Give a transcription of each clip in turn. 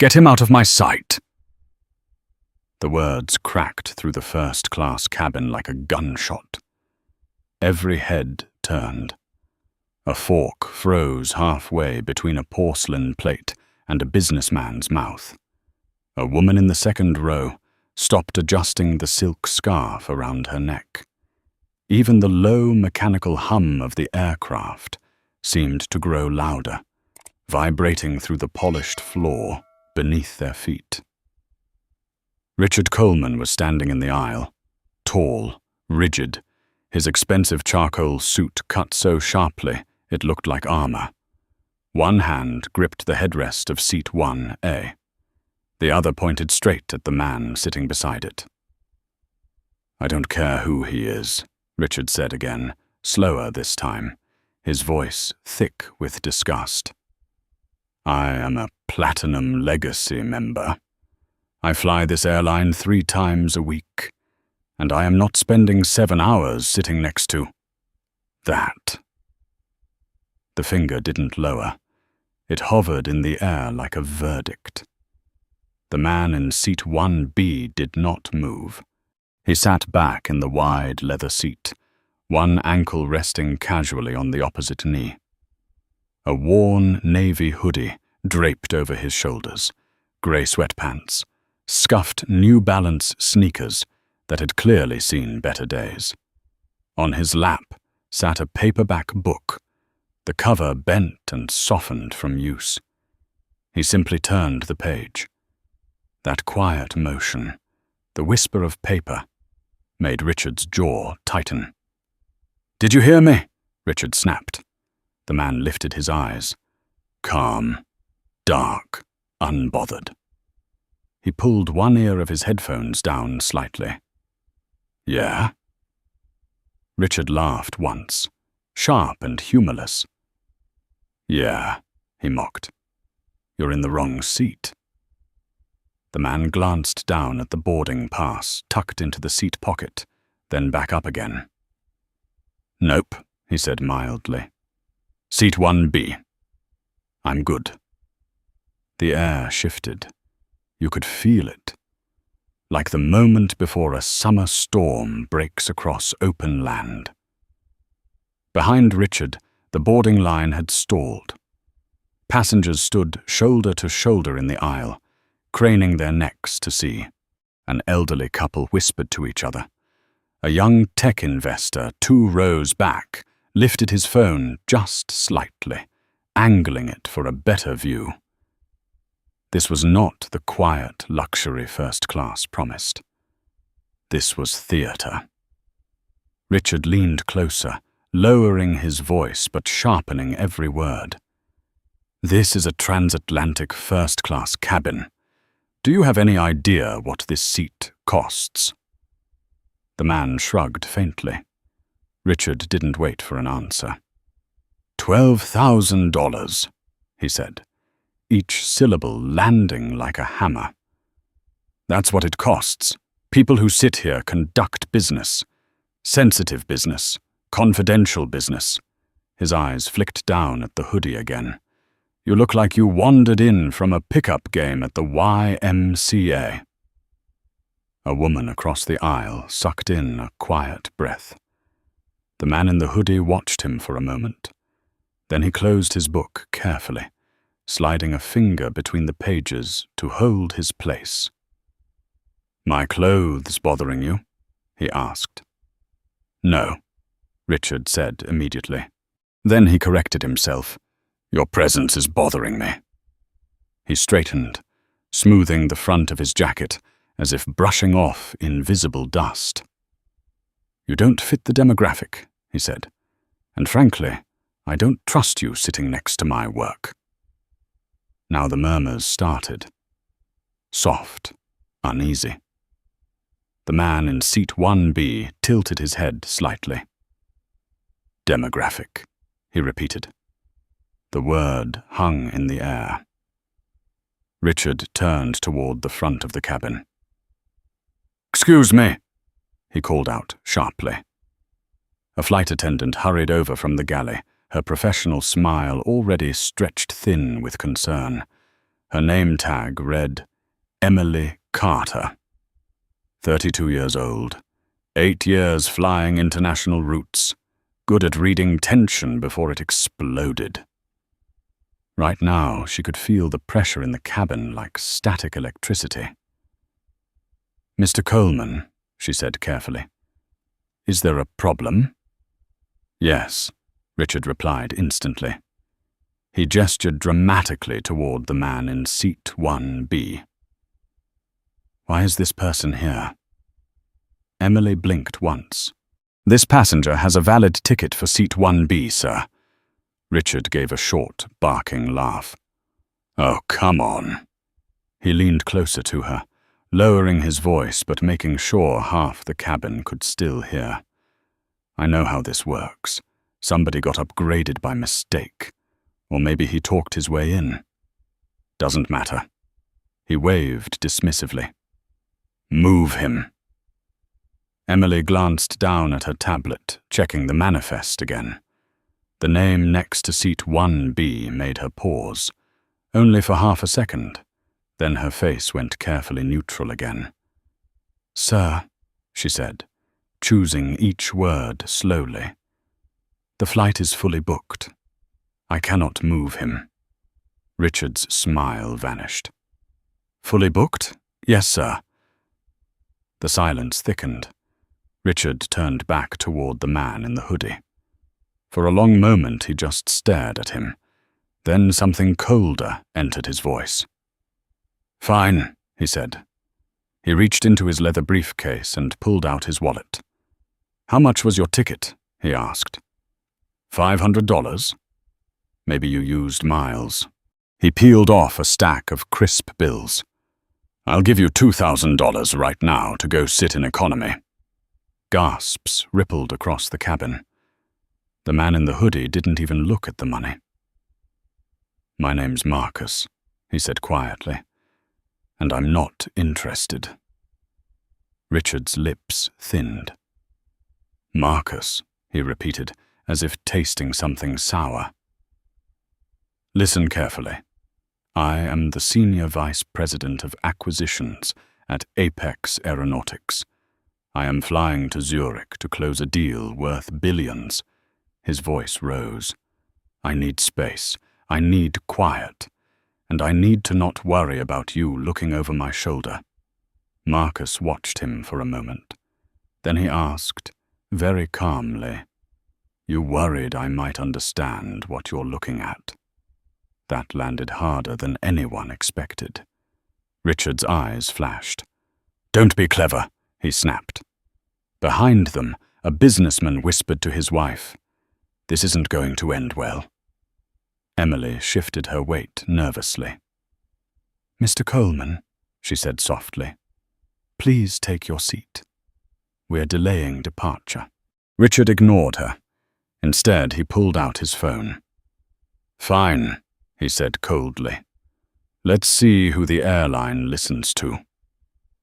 Get him out of my sight." The words cracked through the first-class cabin like a gunshot. Every head turned. A fork froze halfway between a porcelain plate and a businessman's mouth. A woman in the second row stopped adjusting the silk scarf around her neck. Even the low mechanical hum of the aircraft seemed to grow louder, vibrating through the polished floor beneath their feet. Richard Coleman was standing in the aisle, tall, rigid, his expensive charcoal suit cut so sharply it looked like armor. One hand gripped the headrest of seat 1A. The other pointed straight at the man sitting beside it. "I don't care who he is," Richard said again, slower this time, his voice thick with disgust. "I am a Platinum Legacy member. I fly this airline 3 times a week, and I am not spending 7 hours sitting next to that." The finger didn't lower. It hovered in the air like a verdict. The man in seat 1B did not move. He sat back in the wide leather seat, one ankle resting casually on the opposite knee. A worn navy hoodie draped over his shoulders, grey sweatpants, scuffed New Balance sneakers that had clearly seen better days. On his lap sat a paperback book, the cover bent and softened from use. He simply turned the page. That quiet motion, the whisper of paper, made Richard's jaw tighten. "Did you hear me?" Richard snapped. The man lifted his eyes. Calm, dark, unbothered. He pulled one ear of his headphones down slightly. "Yeah?" Richard laughed once, sharp and humorless. "Yeah," he mocked. "You're in the wrong seat." The man glanced down at the boarding pass tucked into the seat pocket, then back up again. "Nope," he said mildly. "Seat 1B. I'm good." The air shifted. You could feel it, like the moment before a summer storm breaks across open land. Behind Richard, the boarding line had stalled. Passengers stood shoulder to shoulder in the aisle, craning their necks to see. An elderly couple whispered to each other. A young tech investor 2 rows back lifted his phone just slightly, angling it for a better view. This was not the quiet luxury first class promised. This was theater. Richard leaned closer, lowering his voice but sharpening every word. "This is a transatlantic first-class cabin. Do you have any idea what this seat costs?" The man shrugged faintly. Richard didn't wait for an answer. $12,000, he said, each syllable landing like a hammer. "That's what it costs. People who sit here conduct business. Sensitive business. Confidential business." His eyes flicked down at the hoodie again. "You look like you wandered in from a pickup game at the YMCA. A woman across the aisle sucked in a quiet breath. The man in the hoodie watched him for a moment. Then he closed his book carefully, sliding a finger between the pages to hold his place. "My clothes bothering you?" he asked. "No," Richard said immediately. Then he corrected himself. "Your presence is bothering me." He straightened, smoothing the front of his jacket as if brushing off invisible dust. "You don't fit the demographic," he said, "and frankly, I don't trust you sitting next to my work." Now the murmurs started. Soft, uneasy. The man in seat 1B tilted his head slightly. "Demographic," he repeated. The word hung in the air. Richard turned toward the front of the cabin. "Excuse me," he called out sharply. A flight attendant hurried over from the galley, her professional smile already stretched thin with concern. Her name tag read Emily Carter. 32 years old, 8 years flying international routes, good at reading tension before it exploded. Right now, she could feel the pressure in the cabin like static electricity. "Mr. Coleman," she said carefully, "is there a problem?" "Yes," Richard replied instantly. He gestured dramatically toward the man in seat 1B. "Why is this person here?" Emily blinked once. "This passenger has a valid ticket for seat 1B, sir." Richard gave a short, barking laugh. "Oh, come on." He leaned closer to her, lowering his voice but making sure half the cabin could still hear. "I know how this works. Somebody got upgraded by mistake. Or maybe he talked his way in. Doesn't matter." He waved dismissively. "Move him." Emily glanced down at her tablet, checking the manifest again. The name next to seat 1B made her pause, only for half a second. Then her face went carefully neutral again. "Sir," she said, choosing each word slowly, "the flight is fully booked. I cannot move him." Richard's smile vanished. "Fully booked? Yes, sir." The silence thickened. Richard turned back toward the man in the hoodie. For a long moment he just stared at him. Then something colder entered his voice. "Fine," he said. He reached into his leather briefcase and pulled out his wallet. "How much was your ticket?" he asked. $500? Maybe you used miles." He peeled off a stack of crisp bills. "I'll give you $2,000 right now to go sit in economy." Gasps rippled across the cabin. The man in the hoodie didn't even look at the money. "My name's Marcus," he said quietly, "and I'm not interested." Richard's lips thinned. "Marcus," he repeated, as if tasting something sour. "Listen carefully. I am the Senior Vice President of Acquisitions at Apex Aeronautics. I am flying to Zurich to close a deal worth billions." His voice rose. "I need space. I need quiet. And I need to not worry about you looking over my shoulder." Marcus watched him for a moment. Then he asked, very calmly, "You worried I might understand what you're looking at?" That landed harder than anyone expected. Richard's eyes flashed. "Don't be clever," he snapped. Behind them, a businessman whispered to his wife, "This isn't going to end well." Emily shifted her weight nervously. "Mr. Coleman," she said softly, "please take your seat. We're delaying departure." Richard ignored her. Instead, he pulled out his phone. "Fine," he said coldly. "Let's see who the airline listens to."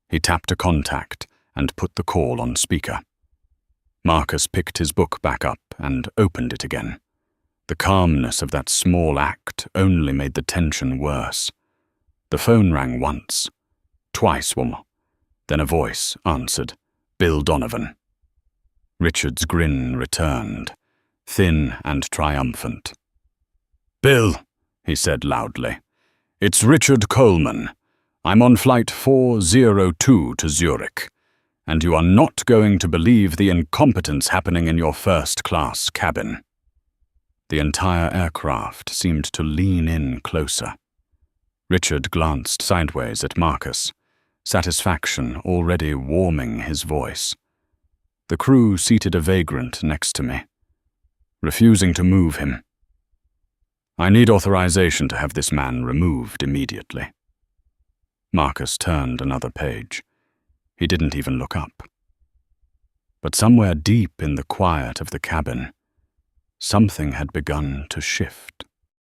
He tapped a contact and put the call on speaker. Marcus picked his book back up and opened it again. The calmness of that small act only made the tension worse. The phone rang once, twice, then a voice answered, "Bill Donovan." Richard's grin returned, thin and triumphant. "Bill," he said loudly, "it's Richard Coleman. I'm on flight 402 to Zurich, and you are not going to believe the incompetence happening in your first-class cabin." The entire aircraft seemed to lean in closer. Richard glanced sideways at Marcus, satisfaction already warming his voice. The crew seated a vagrant next to me, refusing to move him. "I need authorization to have this man removed immediately." Marcus turned another page. He didn't even look up. But somewhere deep in the quiet of the cabin, something had begun to shift.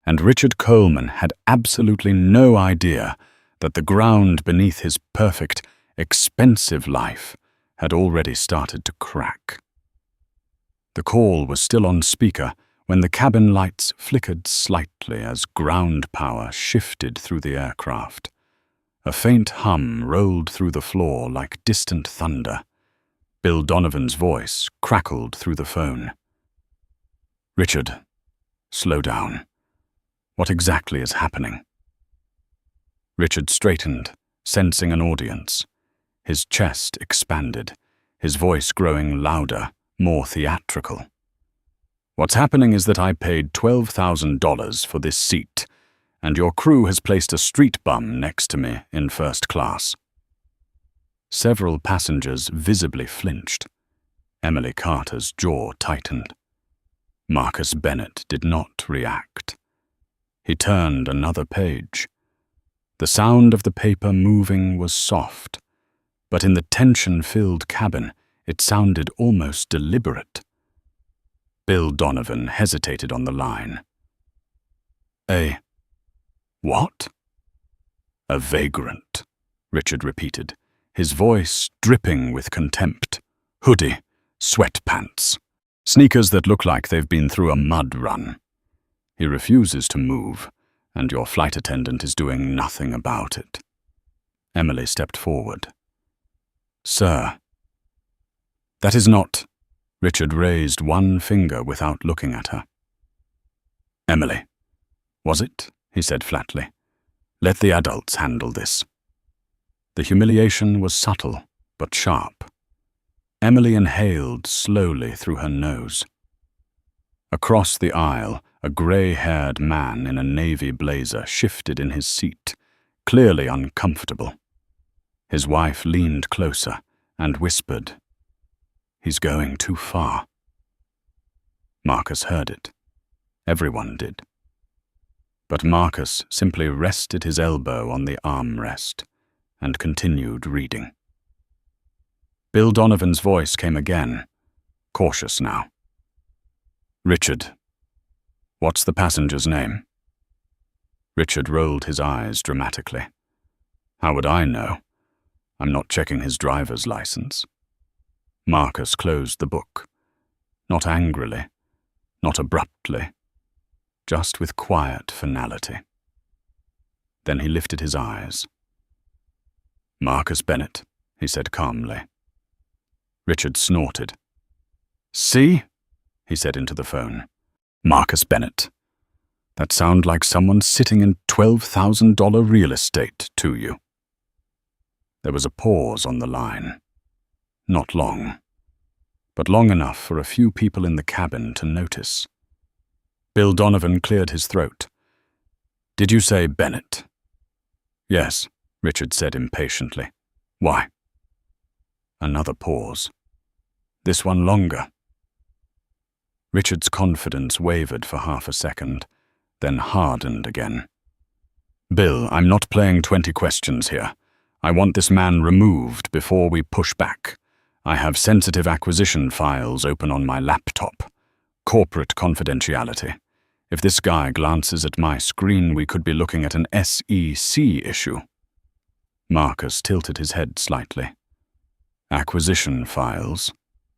And Richard Coleman had absolutely no idea that the ground beneath his perfect, expensive life had already started to crack. The call was still on speaker when the cabin lights flickered slightly as ground power shifted through the aircraft. A faint hum rolled through the floor like distant thunder. Bill Donovan's voice crackled through the phone. "Richard, slow down. What exactly is happening?" Richard straightened, sensing an audience. His chest expanded, his voice growing louder, more theatrical. "What's happening is that I paid $12,000 for this seat, and your crew has placed a street bum next to me in first class." Several passengers visibly flinched. Emily Carter's jaw tightened. Marcus Bennett did not react. He turned another page. The sound of the paper moving was soft, but in the tension-filled cabin, it sounded almost deliberate. Bill Donovan hesitated on the line. "A what?" "A vagrant," Richard repeated, his voice dripping with contempt. "Hoodie, sweatpants, sneakers that look like they've been through a mud run. He refuses to move, and your flight attendant is doing nothing about it." Emily stepped forward. "Sir." "That is not—" Richard raised one finger without looking at her. "Emily, was it?" he said flatly. "Let the adults handle this." The humiliation was subtle, but sharp. Emily inhaled slowly through her nose. Across the aisle, a grey-haired man in a navy blazer shifted in his seat, clearly uncomfortable. His wife leaned closer and whispered, "He's going too far." Marcus heard it. Everyone did. But Marcus simply rested his elbow on the armrest and continued reading. Bill Donovan's voice came again, cautious now. "Richard, what's the passenger's name?" Richard rolled his eyes dramatically. "How would I know? I'm not checking his driver's license." Marcus closed the book, not angrily, not abruptly, just with quiet finality. Then he lifted his eyes. "Marcus Bennett," he said calmly. Richard snorted. "See?" he said into the phone. "Marcus Bennett. That sounds like someone sitting in $12,000 real estate to you." There was a pause on the line. Not long, but long enough for a few people in the cabin to notice. Bill Donovan cleared his throat. "Did you say Bennett?" "Yes," Richard said impatiently. "Why?" Another pause. "This one longer." Richard's confidence wavered for half a second, then hardened again. "Bill, I'm not playing 20 questions here. I want this man removed before we push back. I have sensitive acquisition files open on my laptop. Corporate confidentiality. If this guy glances at my screen, we could be looking at an SEC issue." Marcus tilted his head slightly. "Acquisition files,"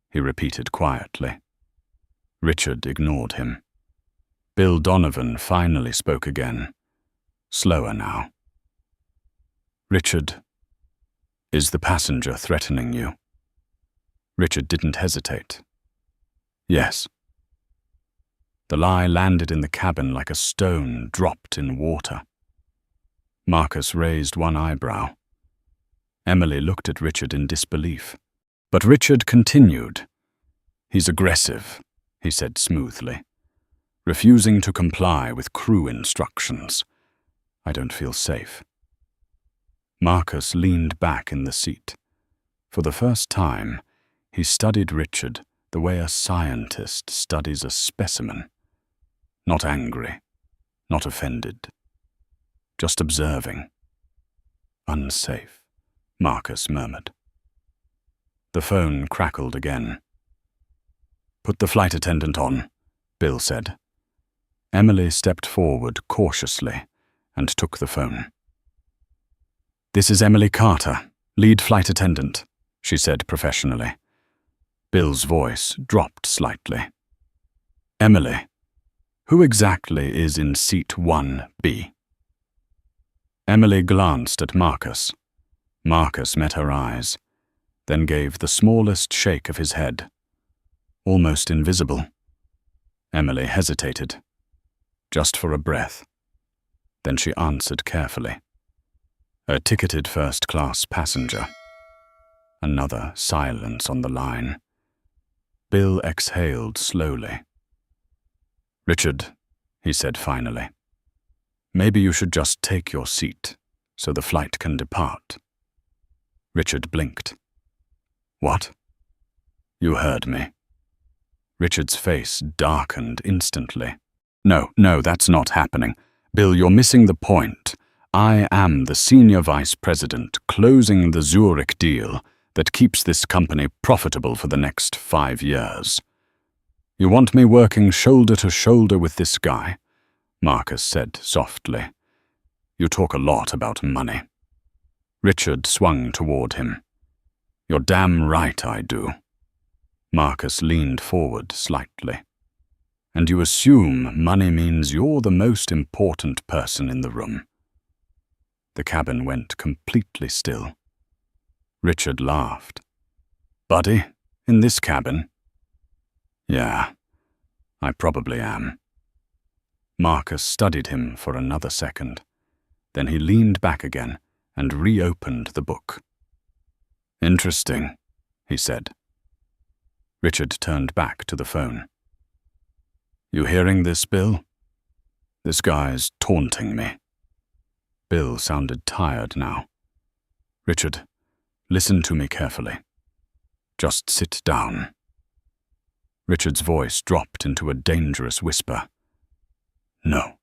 he repeated quietly. Richard ignored him. Bill Donovan finally spoke again, slower now. "Richard, is the passenger threatening you?" Richard didn't hesitate. "Yes." The lie landed in the cabin like a stone dropped in water. Marcus raised one eyebrow. Emily looked at Richard in disbelief. But Richard continued. "He's aggressive," he said smoothly, "refusing to comply with crew instructions. I don't feel safe." Marcus leaned back in the seat. For the first time, he studied Richard the way a scientist studies a specimen. Not angry, not offended, just observing. "Unsafe," Marcus murmured. The phone crackled again. "Put the flight attendant on," Bill said. Emily stepped forward cautiously and took the phone. "This is Emily Carter, lead flight attendant," she said professionally. Bill's voice dropped slightly. "Emily, Who exactly is in seat 1B? Emily glanced at Marcus. Marcus met her eyes, then gave the smallest shake of his head. Almost invisible. Emily hesitated, just for a breath. Then she answered carefully. A ticketed first-class passenger. Another silence on the line. Bill exhaled slowly. "Richard," he said finally, "maybe you should just take your seat so the flight can depart." Richard blinked. "What?" "You heard me." Richard's face darkened instantly. No, that's not happening. Bill, you're missing the point. I am the senior vice president closing the Zurich deal that keeps this company profitable for the next 5 years. You want me working shoulder to shoulder with this guy? Marcus said softly. You talk a lot about money. Richard swung toward him. You're damn right I do. Marcus leaned forward slightly. And you assume money means you're the most important person in the room. The cabin went completely still. Richard laughed. Buddy, in this cabin? Yeah, I probably am. Marcus studied him for another second. Then he leaned back again and reopened the book. Interesting, he said. Richard turned back to the phone. You hearing this, Bill? This guy's taunting me. Bill sounded tired now. Richard, listen to me carefully. Just sit down. Richard's voice dropped into a dangerous whisper. No.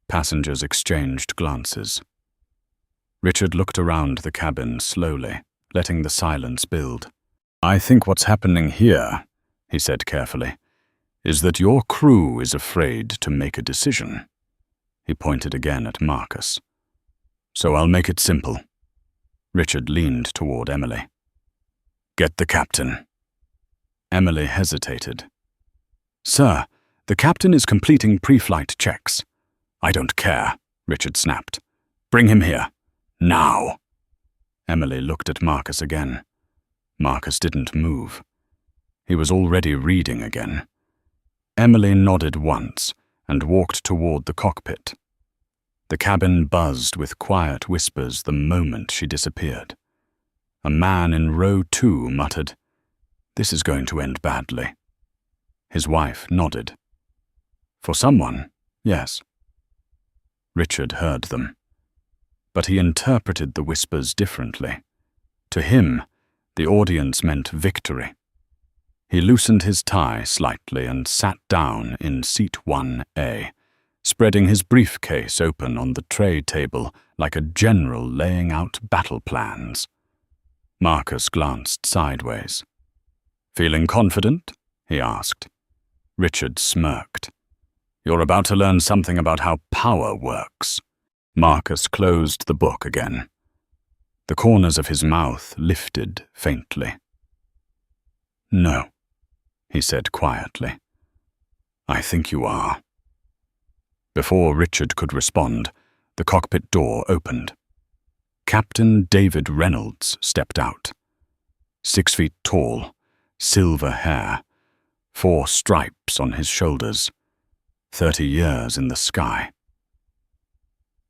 Passengers exchanged glances. Richard looked around the cabin slowly, letting the silence build. I think what's happening here, he said carefully, is that your crew is afraid to make a decision. He pointed again at Marcus. So I'll make it simple. Richard leaned toward Emily. Get the captain. Emily hesitated. Sir, the captain is completing pre-flight checks. I don't care, Richard snapped. Bring him here. Now. Emily looked at Marcus again. Marcus didn't move. He was already reading again. Emily nodded once and walked toward the cockpit. The cabin buzzed with quiet whispers the moment she disappeared. A man in row 2 muttered, This is going to end badly. His wife nodded. For someone, yes. Richard heard them. But he interpreted the whispers differently. To him, the audience meant victory. He loosened his tie slightly and sat down in seat 1A, spreading his briefcase open on the tray table like a general laying out battle plans. Marcus glanced sideways. Feeling confident? He asked. Richard smirked. You're about to learn something about how power works. Marcus closed the book again. The corners of his mouth lifted faintly. No, he said quietly. I think you are. Before Richard could respond, the cockpit door opened. Captain David Reynolds stepped out. 6 feet tall, silver hair, 4 stripes on his shoulders, 30 years in the sky.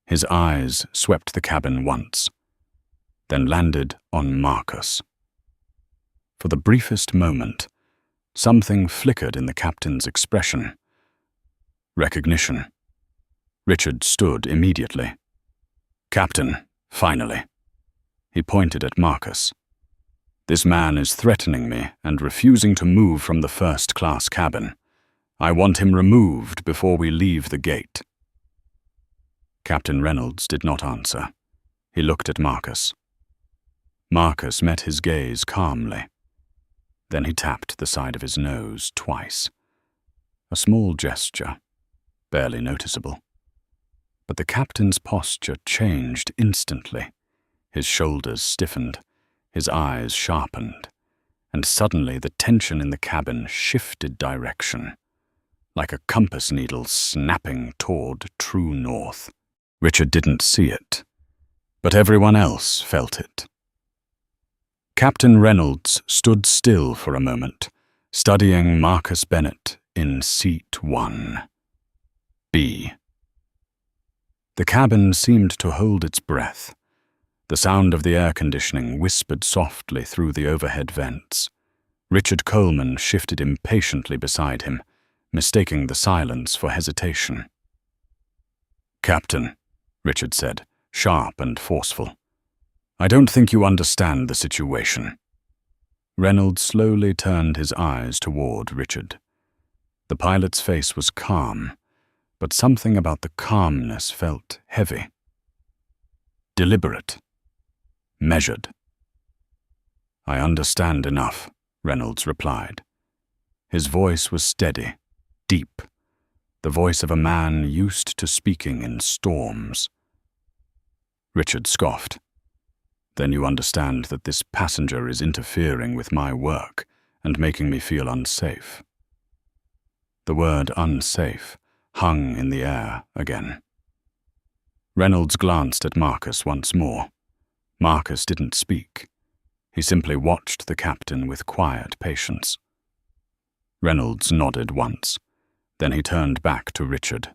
His eyes swept the cabin once, then landed on Marcus. For the briefest moment, something flickered in the captain's expression. Recognition. Richard stood immediately. Captain, finally. He pointed at Marcus. This man is threatening me and refusing to move from the first-class cabin. I want him removed before we leave the gate. Captain Reynolds did not answer. He looked at Marcus. Marcus met his gaze calmly. Then he tapped the side of his nose twice. A small gesture, barely noticeable. But the captain's posture changed instantly. His shoulders stiffened, his eyes sharpened, and suddenly the tension in the cabin shifted direction, like a compass needle snapping toward true north. Richard didn't see it, but everyone else felt it. Captain Reynolds stood still for a moment, studying Marcus Bennett in Seat 1B. The cabin seemed to hold its breath. The sound of the air conditioning whispered softly through the overhead vents. Richard Coleman shifted impatiently beside him, mistaking the silence for hesitation. "Captain," Richard said, sharp and forceful, "I don't think you understand the situation." Reynolds slowly turned his eyes toward Richard. The pilot's face was calm, but something about the calmness felt heavy. Deliberate. Measured. "I understand enough," Reynolds replied. His voice was steady, deep, the voice of a man used to speaking in storms. Richard scoffed. "Then you understand that this passenger is interfering with my work and making me feel unsafe." The word unsafe hung in the air again. Reynolds glanced at Marcus once more. Marcus didn't speak. He simply watched the captain with quiet patience. Reynolds nodded once. Then he turned back to Richard.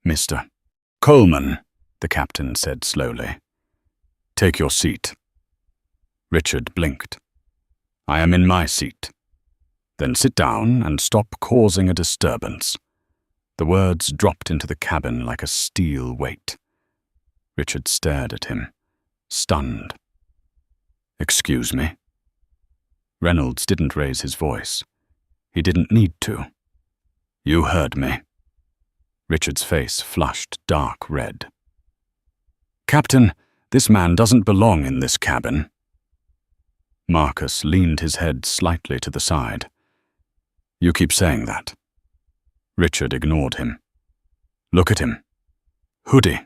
"Mr. Coleman," the captain said slowly, "take your seat." Richard blinked. "I am in my seat." "Then sit down and stop causing a disturbance." The words dropped into the cabin like a steel weight. Richard stared at him, stunned. "Excuse me?" Reynolds didn't raise his voice. He didn't need to. "You heard me." Richard's face flushed dark red. "Captain, this man doesn't belong in this cabin." Marcus leaned his head slightly to the side. "You keep saying that." Richard ignored him. "Look at him. Hoodie.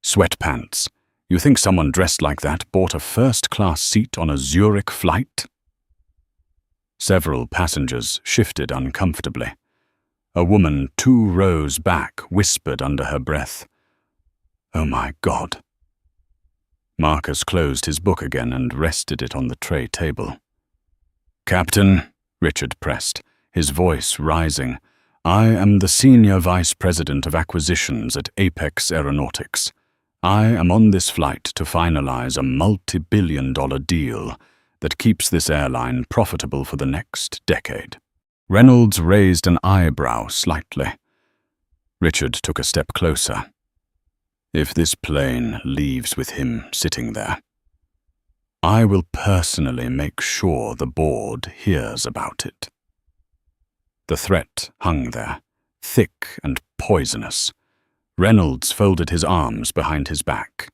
Sweatpants. You think someone dressed like that bought a first-class seat on a Zurich flight?" Several passengers shifted uncomfortably. A woman 2 rows back whispered under her breath, "Oh my God." Marcus closed his book again and rested it on the tray table. "Captain," Richard pressed, his voice rising, "I am the Senior Vice President of Acquisitions at Apex Aeronautics. I am on this flight to finalize a multi-billion-dollar deal that keeps this airline profitable for the next decade." Reynolds raised an eyebrow slightly. Richard took a step closer. "If this plane leaves with him sitting there, I will personally make sure the board hears about it." The threat hung there, thick and poisonous. Reynolds folded his arms behind his back.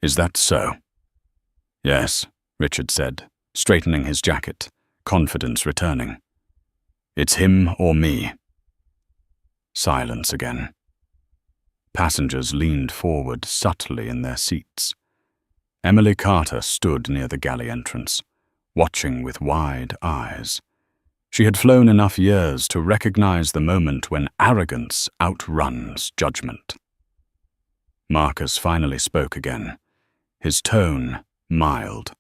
"Is that so?" "Yes," Richard said, straightening his jacket, confidence returning. "It's him or me." Silence again. Passengers leaned forward subtly in their seats. Emily Carter stood near the galley entrance, watching with wide eyes. She had flown enough years to recognize the moment when arrogance outruns judgment. Marcus finally spoke again, his tone mild.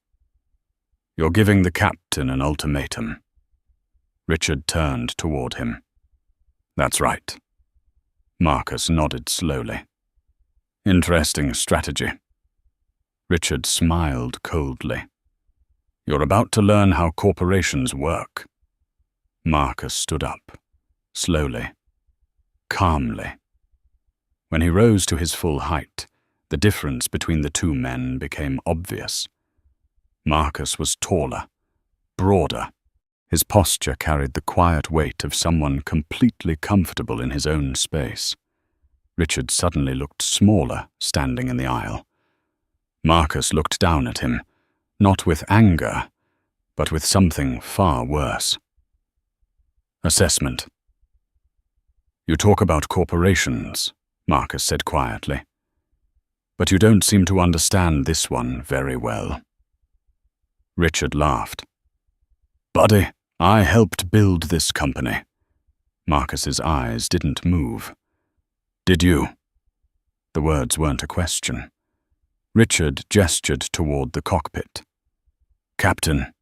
"You're giving the captain an ultimatum." Richard turned toward him. "That's right." Marcus nodded slowly. "Interesting strategy." Richard smiled coldly. "You're about to learn how corporations work." Marcus stood up, slowly, calmly. When he rose to his full height, the difference between the two men became obvious. Marcus was taller, broader. His posture carried the quiet weight of someone completely comfortable in his own space. Richard suddenly looked smaller, standing in the aisle. Marcus looked down at him, not with anger, but with something far worse. Assessment. "You talk about corporations," Marcus said quietly, "but you don't seem to understand this one very well." Richard laughed. "Buddy, I helped build this company. Marcus's eyes didn't move. "Did you?" The words weren't a question. Richard gestured toward the cockpit. "Captain,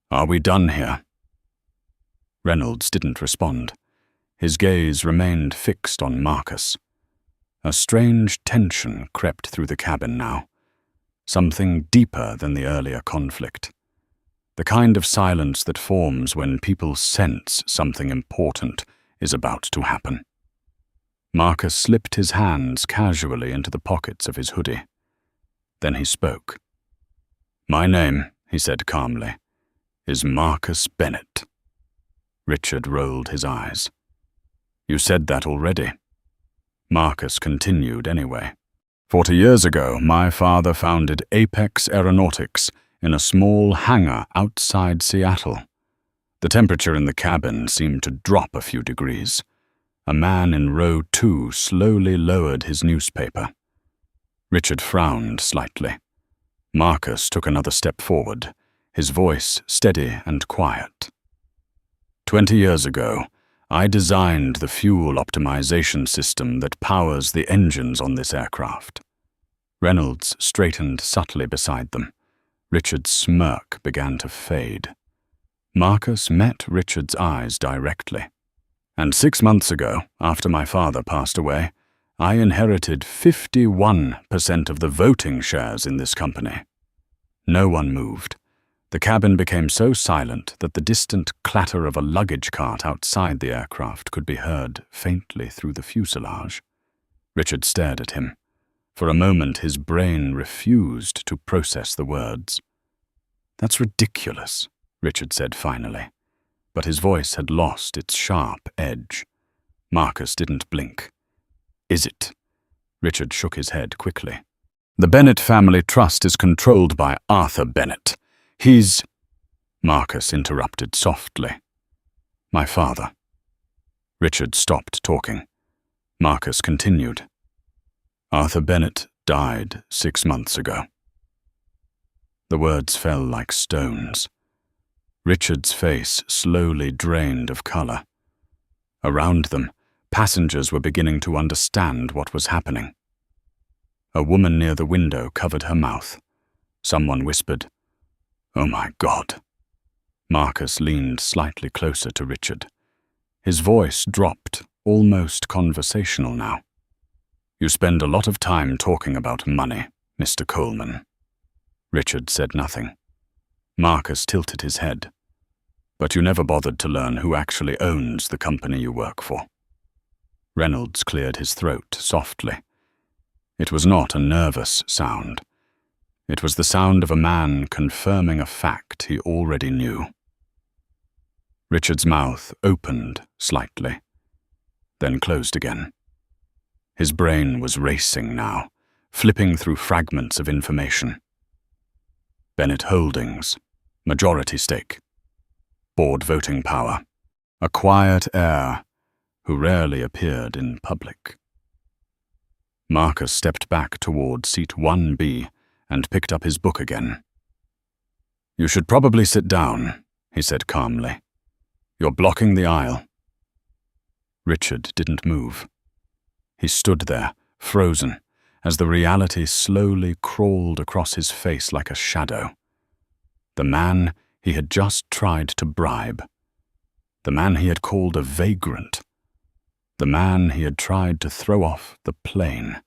are we done here?" Reynolds didn't respond. His gaze remained fixed on Marcus. A strange tension crept through the cabin now, something deeper than the earlier conflict. The kind of silence that forms when people sense something important is about to happen. Marcus slipped his hands casually into the pockets of his hoodie. Then he spoke. "My name," he said calmly, "is Marcus Bennett." Richard rolled his eyes. "You said that already." Marcus continued anyway. 40 years ago, my father founded Apex Aeronautics in a small hangar outside Seattle. The temperature in the cabin seemed to drop a few degrees. A man in row 2 slowly lowered his newspaper. Richard frowned slightly. Marcus took another step forward, his voice steady and quiet. 20 years ago, I designed the fuel optimization system that powers the engines on this aircraft. Reynolds straightened subtly beside them. Richard's smirk began to fade. Marcus met Richard's eyes directly. "And 6 months ago, after my father passed away, I inherited 51% of the voting shares in this company." No one moved. The cabin became so silent that the distant clatter of a luggage cart outside the aircraft could be heard faintly through the fuselage. Richard stared at him. For a moment his brain refused to process the words. "That's ridiculous," Richard said finally, but his voice had lost its sharp edge. Marcus didn't blink. "Is it?" Richard shook his head quickly. "The Bennett family trust is controlled by Arthur Bennett. He's—" Marcus interrupted softly. "My father." Richard stopped talking. Marcus continued. "Arthur Bennett died 6 months ago." The words fell like stones. Richard's face slowly drained of color. Around them, passengers were beginning to understand what was happening. A woman near the window covered her mouth. Someone whispered, "Oh my God." Marcus leaned slightly closer to Richard. His voice dropped, almost conversational now. "You spend a lot of time talking about money, Mr. Coleman." Richard said nothing. Marcus tilted his head. "But you never bothered to learn who actually owns the company you work for." Reynolds cleared his throat softly. It was not a nervous sound. It was the sound of a man confirming a fact he already knew. Richard's mouth opened slightly, then closed again. His brain was racing now, flipping through fragments of information. Bennett Holdings, majority stake, board voting power, a quiet heir who rarely appeared in public. Marcus stepped back toward seat 1B and picked up his book again. "You should probably sit down," he said calmly. "You're blocking the aisle." Richard didn't move. He stood there, frozen, as the reality slowly crawled across his face like a shadow. The man he had just tried to bribe. The man he had called a vagrant. The man he had tried to throw off the plane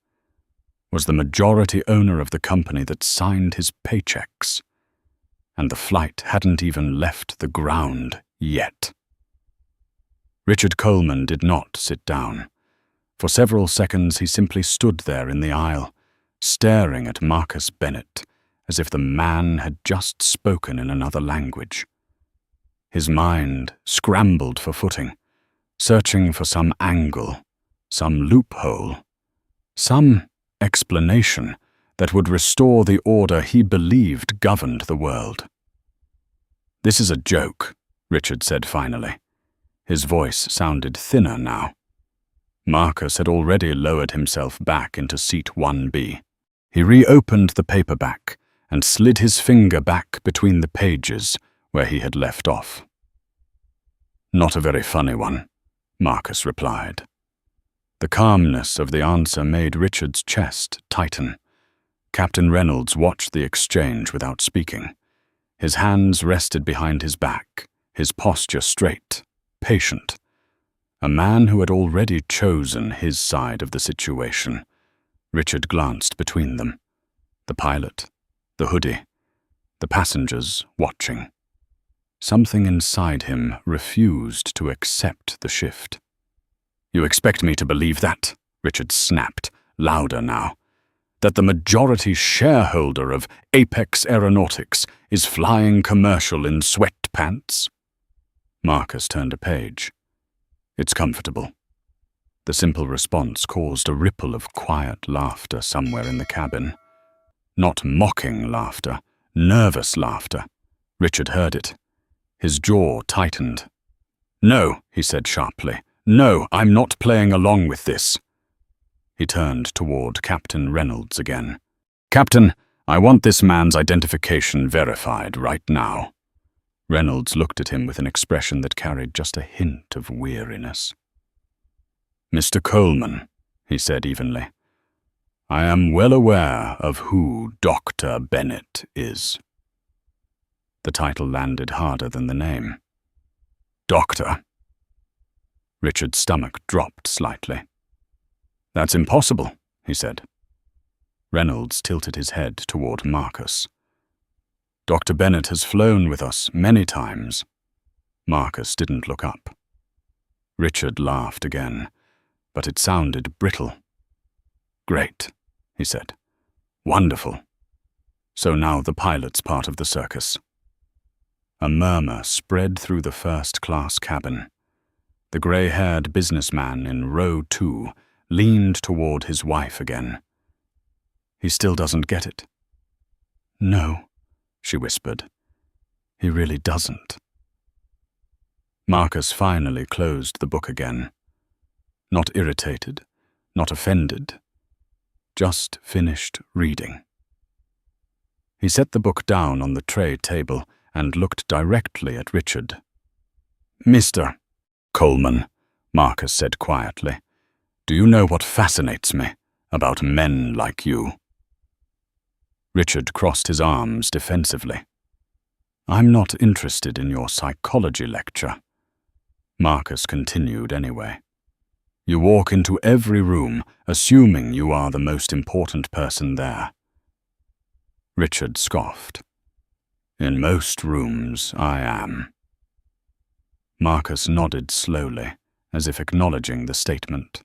was the majority owner of the company that signed his paychecks. And the flight hadn't even left the ground yet. Richard Coleman did not sit down. For several seconds he simply stood there in the aisle, staring at Marcus Bennett as if the man had just spoken in another language. His mind scrambled for footing, searching for some angle, some loophole, some explanation that would restore the order he believed governed the world. "This is a joke," Richard said finally. His voice sounded thinner now. Marcus had already lowered himself back into seat 1B. He reopened the paperback and slid his finger back between the pages where he had left off. "Not a very funny one," Marcus replied. The calmness of the answer made Richard's chest tighten. Captain Reynolds watched the exchange without speaking. His hands rested behind his back, his posture straight, patient. A man who had already chosen his side of the situation. Richard glanced between them. The pilot, the hoodie, the passengers watching. Something inside him refused to accept the shift. "You expect me to believe that?" Richard snapped, louder now. "That the majority shareholder of Apex Aeronautics is flying commercial in sweatpants?" Marcus turned a page. "It's comfortable." The simple response caused a ripple of quiet laughter somewhere in the cabin. Not mocking laughter, nervous laughter. Richard heard it. His jaw tightened. "No," he said sharply. "No, I'm not playing along with this." He turned toward Captain Reynolds again. "Captain, I want this man's identification verified right now." Reynolds looked at him with an expression that carried just a hint of weariness. "Mr. Coleman," he said evenly, "I am well aware of who Dr. Bennett is." The title landed harder than the name. "Doctor." Richard's stomach dropped slightly. "That's impossible," he said. Reynolds tilted his head toward Marcus. "Dr. Bennett has flown with us many times." Marcus didn't look up. Richard laughed again, but it sounded brittle. "Great," he said. "Wonderful. So now the pilot's part of the circus." A murmur spread through the first-class cabin. The grey-haired businessman in row 2 leaned toward his wife again. "He still doesn't get it." "No," she whispered. "He really doesn't." Marcus finally closed the book again. Not irritated, not offended, just finished reading. He set the book down on the tray table and looked directly at Richard. "Mr. Coleman," Marcus said quietly, "do you know what fascinates me about men like you?" Richard crossed his arms defensively. "I'm not interested in your psychology lecture." Marcus continued anyway. "You walk into every room assuming you are the most important person there." Richard scoffed. "In most rooms, I am." Marcus nodded slowly, as if acknowledging the statement.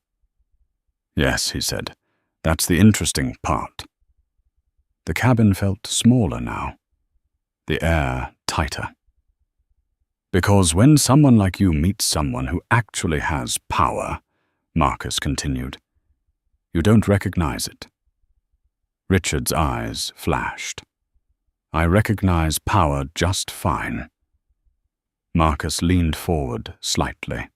"Yes," he said, "that's the interesting part." The cabin felt smaller now, the air tighter. "Because when someone like you meets someone who actually has power," Marcus continued, "you don't recognize it." Richard's eyes flashed. "I recognize power just fine." Marcus leaned forward slightly.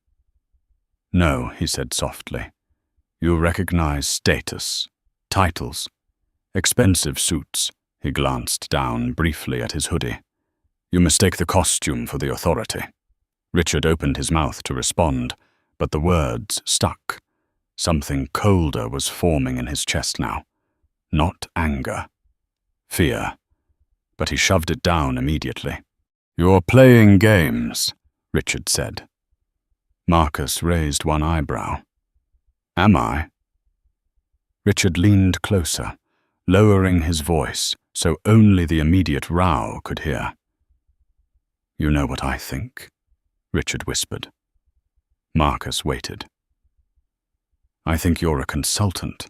"No," he said softly. "You recognize status, titles, expensive suits." He glanced down briefly at his hoodie. "You mistake the costume for the authority." Richard opened his mouth to respond, but the words stuck. Something colder was forming in his chest now. Not anger. Fear. But he shoved it down immediately. "You're playing games," Richard said. Marcus raised one eyebrow. "Am I?" Richard leaned closer, lowering his voice so only the immediate row could hear. "You know what I think," Richard whispered. Marcus waited. "I think you're a consultant,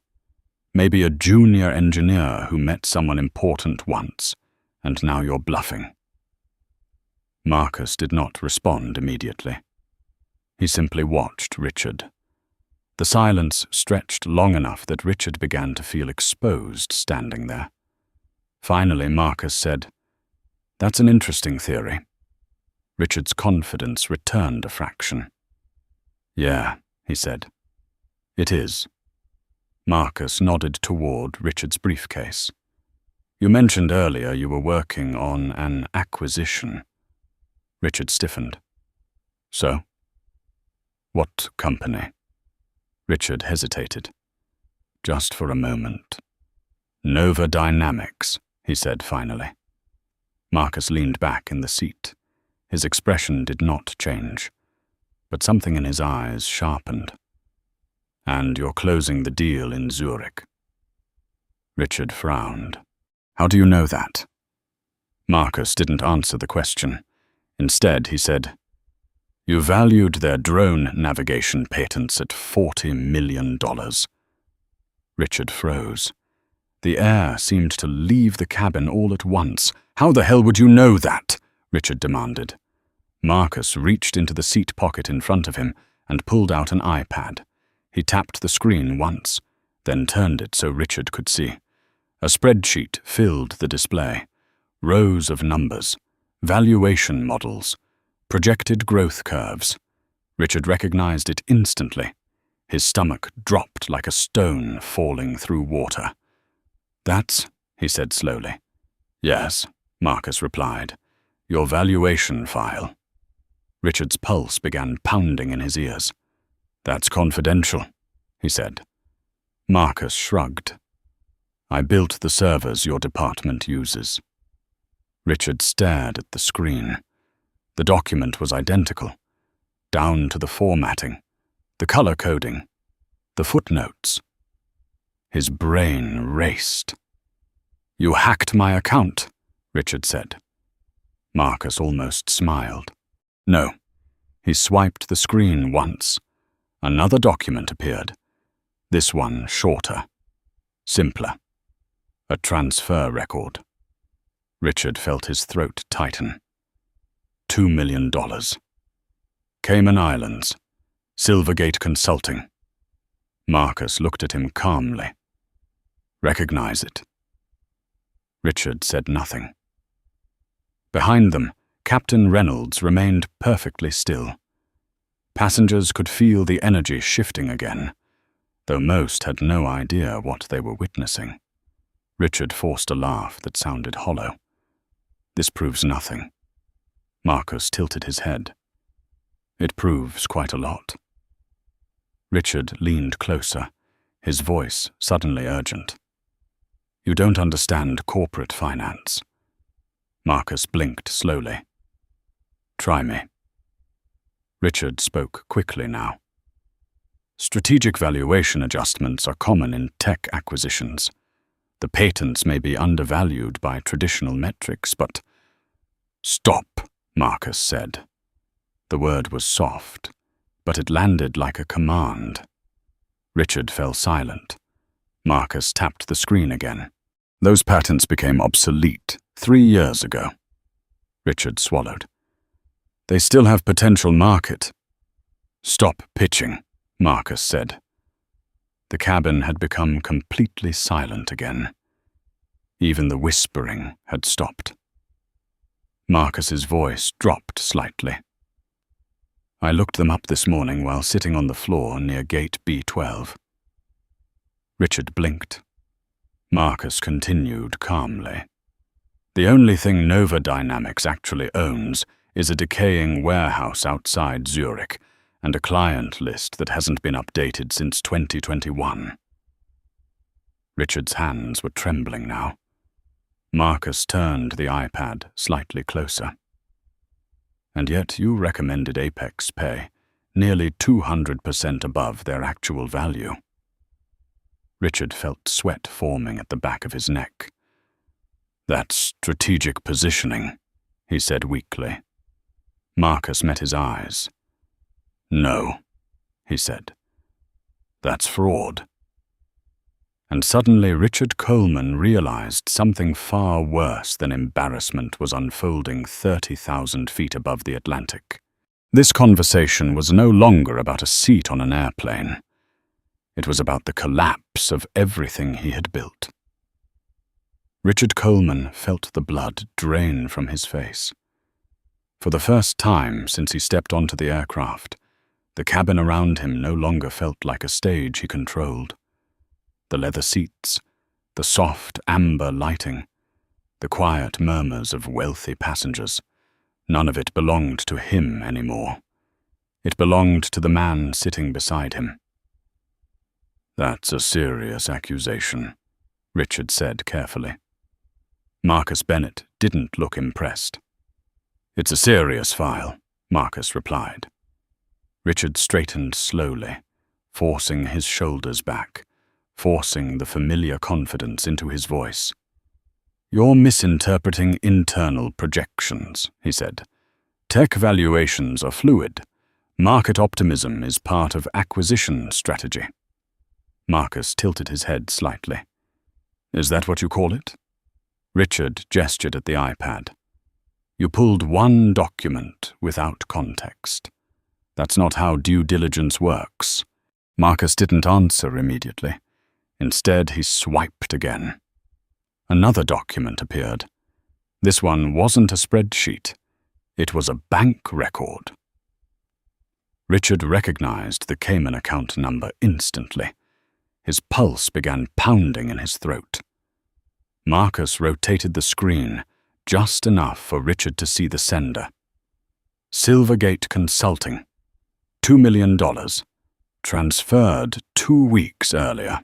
maybe a junior engineer who met someone important once, and now you're bluffing." Marcus did not respond immediately. He simply watched Richard. The silence stretched long enough that Richard began to feel exposed standing there. Finally, Marcus said, "That's an interesting theory." Richard's confidence returned a fraction. "Yeah," he said. "It is." Marcus nodded toward Richard's briefcase. "You mentioned earlier you were working on an acquisition." Richard stiffened. "So?" What company? Richard hesitated. Just for a moment. Nova Dynamics, he said finally. Marcus leaned back in the seat. His expression did not change, but something in his eyes sharpened. And you're closing the deal in Zurich. Richard frowned. How do you know that? Marcus didn't answer the question. Instead, he said, You valued their drone navigation patents at $40 million. Richard froze. The air seemed to leave the cabin all at once. How the hell would you know that? Richard demanded. Marcus reached into the seat pocket in front of him and pulled out an iPad. He tapped the screen once, then turned it so Richard could see. A spreadsheet filled the display. Rows of numbers, valuation models, projected growth curves. Richard recognized it instantly. His stomach dropped like a stone falling through water. That's, he said slowly. Yes, Marcus replied. Your valuation file. Richard's pulse began pounding in his ears. That's confidential, he said. Marcus shrugged. I built the servers your department uses. Richard stared at the screen. The document was identical, down to the formatting, the color coding, the footnotes. His brain raced. You hacked my account, Richard said. Marcus almost smiled. No. He swiped the screen once. Another document appeared. This one shorter, simpler. A transfer record. Richard felt his throat tighten. $2 million. Cayman Islands. Silvergate Consulting. Marcus looked at him calmly. Recognize it. Richard said nothing. Behind them, Captain Reynolds remained perfectly still. Passengers could feel the energy shifting again, though most had no idea what they were witnessing. Richard forced a laugh that sounded hollow. This proves nothing. Marcus tilted his head. It proves quite a lot. Richard leaned closer, his voice suddenly urgent. You don't understand corporate finance. Marcus blinked slowly. Try me. Richard spoke quickly now. Strategic valuation adjustments are common in tech acquisitions. The patents may be undervalued by traditional metrics, but... Stop, Marcus said. The word was soft, but it landed like a command. Richard fell silent. Marcus tapped the screen again. Those patents became obsolete 3 years ago. Richard swallowed. They still have potential market. Stop pitching, Marcus said. The cabin had become completely silent again. Even the whispering had stopped. Marcus's voice dropped slightly. I looked them up this morning while sitting on the floor near gate B12. Richard blinked. Marcus continued calmly. The only thing Nova Dynamics actually owns is a decaying warehouse outside Zurich and a client list that hasn't been updated since 2021. Richard's hands were trembling now. Marcus turned the iPad slightly closer. And yet you recommended Apex pay nearly 200% above their actual value. Richard felt sweat forming at the back of his neck. That's strategic positioning, he said weakly. Marcus met his eyes. No, he said. That's fraud. And suddenly Richard Coleman realized something far worse than embarrassment was unfolding 30,000 feet above the Atlantic. This conversation was no longer about a seat on an airplane. It was about the collapse of everything he had built. Richard Coleman felt the blood drain from his face. For the first time since he stepped onto the aircraft, the cabin around him no longer felt like a stage he controlled. The leather seats, the soft amber lighting, the quiet murmurs of wealthy passengers, none of it belonged to him anymore. It belonged to the man sitting beside him. "That's a serious accusation," Richard said carefully. Marcus Bennett didn't look impressed. "It's a serious file," Marcus replied. Richard straightened slowly, forcing his shoulders back, forcing the familiar confidence into his voice. "You're misinterpreting internal projections," he said. "Tech valuations are fluid. Market optimism is part of acquisition strategy." Marcus tilted his head slightly. "Is that what you call it?" Richard gestured at the iPad. "You pulled one document without context. That's not how due diligence works." Marcus didn't answer immediately. Instead, he swiped again. Another document appeared. This one wasn't a spreadsheet. It was a bank record. Richard recognized the Cayman account number instantly. His pulse began pounding in his throat. Marcus rotated the screen just enough for Richard to see the sender. Silvergate Consulting, $2 million, transferred 2 weeks earlier.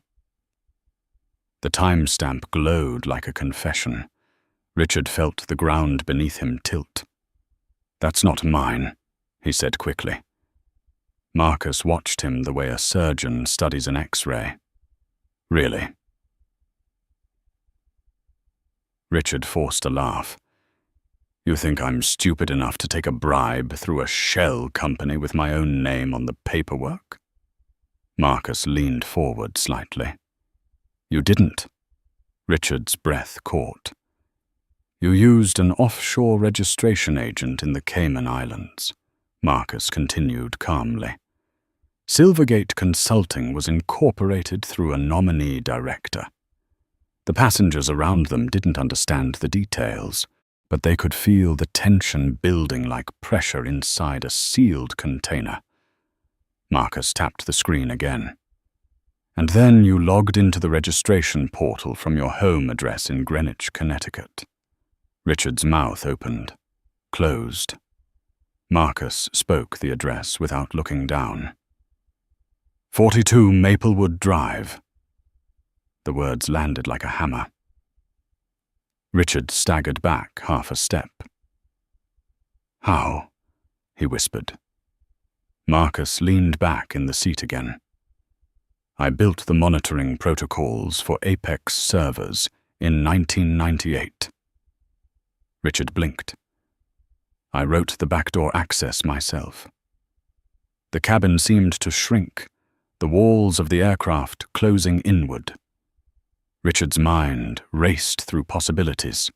The timestamp glowed like a confession. Richard felt the ground beneath him tilt. "That's not mine," he said quickly. Marcus watched him the way a surgeon studies an X-ray. "Really?" Richard forced a laugh. "You think I'm stupid enough to take a bribe through a shell company with my own name on the paperwork?" Marcus leaned forward slightly. "You didn't." Richard's breath caught. "You used an offshore registration agent in the Cayman Islands," Marcus continued calmly. "Silvergate Consulting was incorporated through a nominee director. The passengers around them didn't understand the details, but they could feel the tension building like pressure inside a sealed container." Marcus tapped the screen again. "And then you logged into the registration portal from your home address in Greenwich, Connecticut." Richard's mouth opened, closed. Marcus spoke the address without looking down. 42 Maplewood Drive. The words landed like a hammer. Richard staggered back half a step. "How?" he whispered. Marcus leaned back in the seat again. "I built the monitoring protocols for Apex servers in 1998. Richard blinked. "I wrote the backdoor access myself." The cabin seemed to shrink, the walls of the aircraft closing inward. Richard's mind raced through possibilities.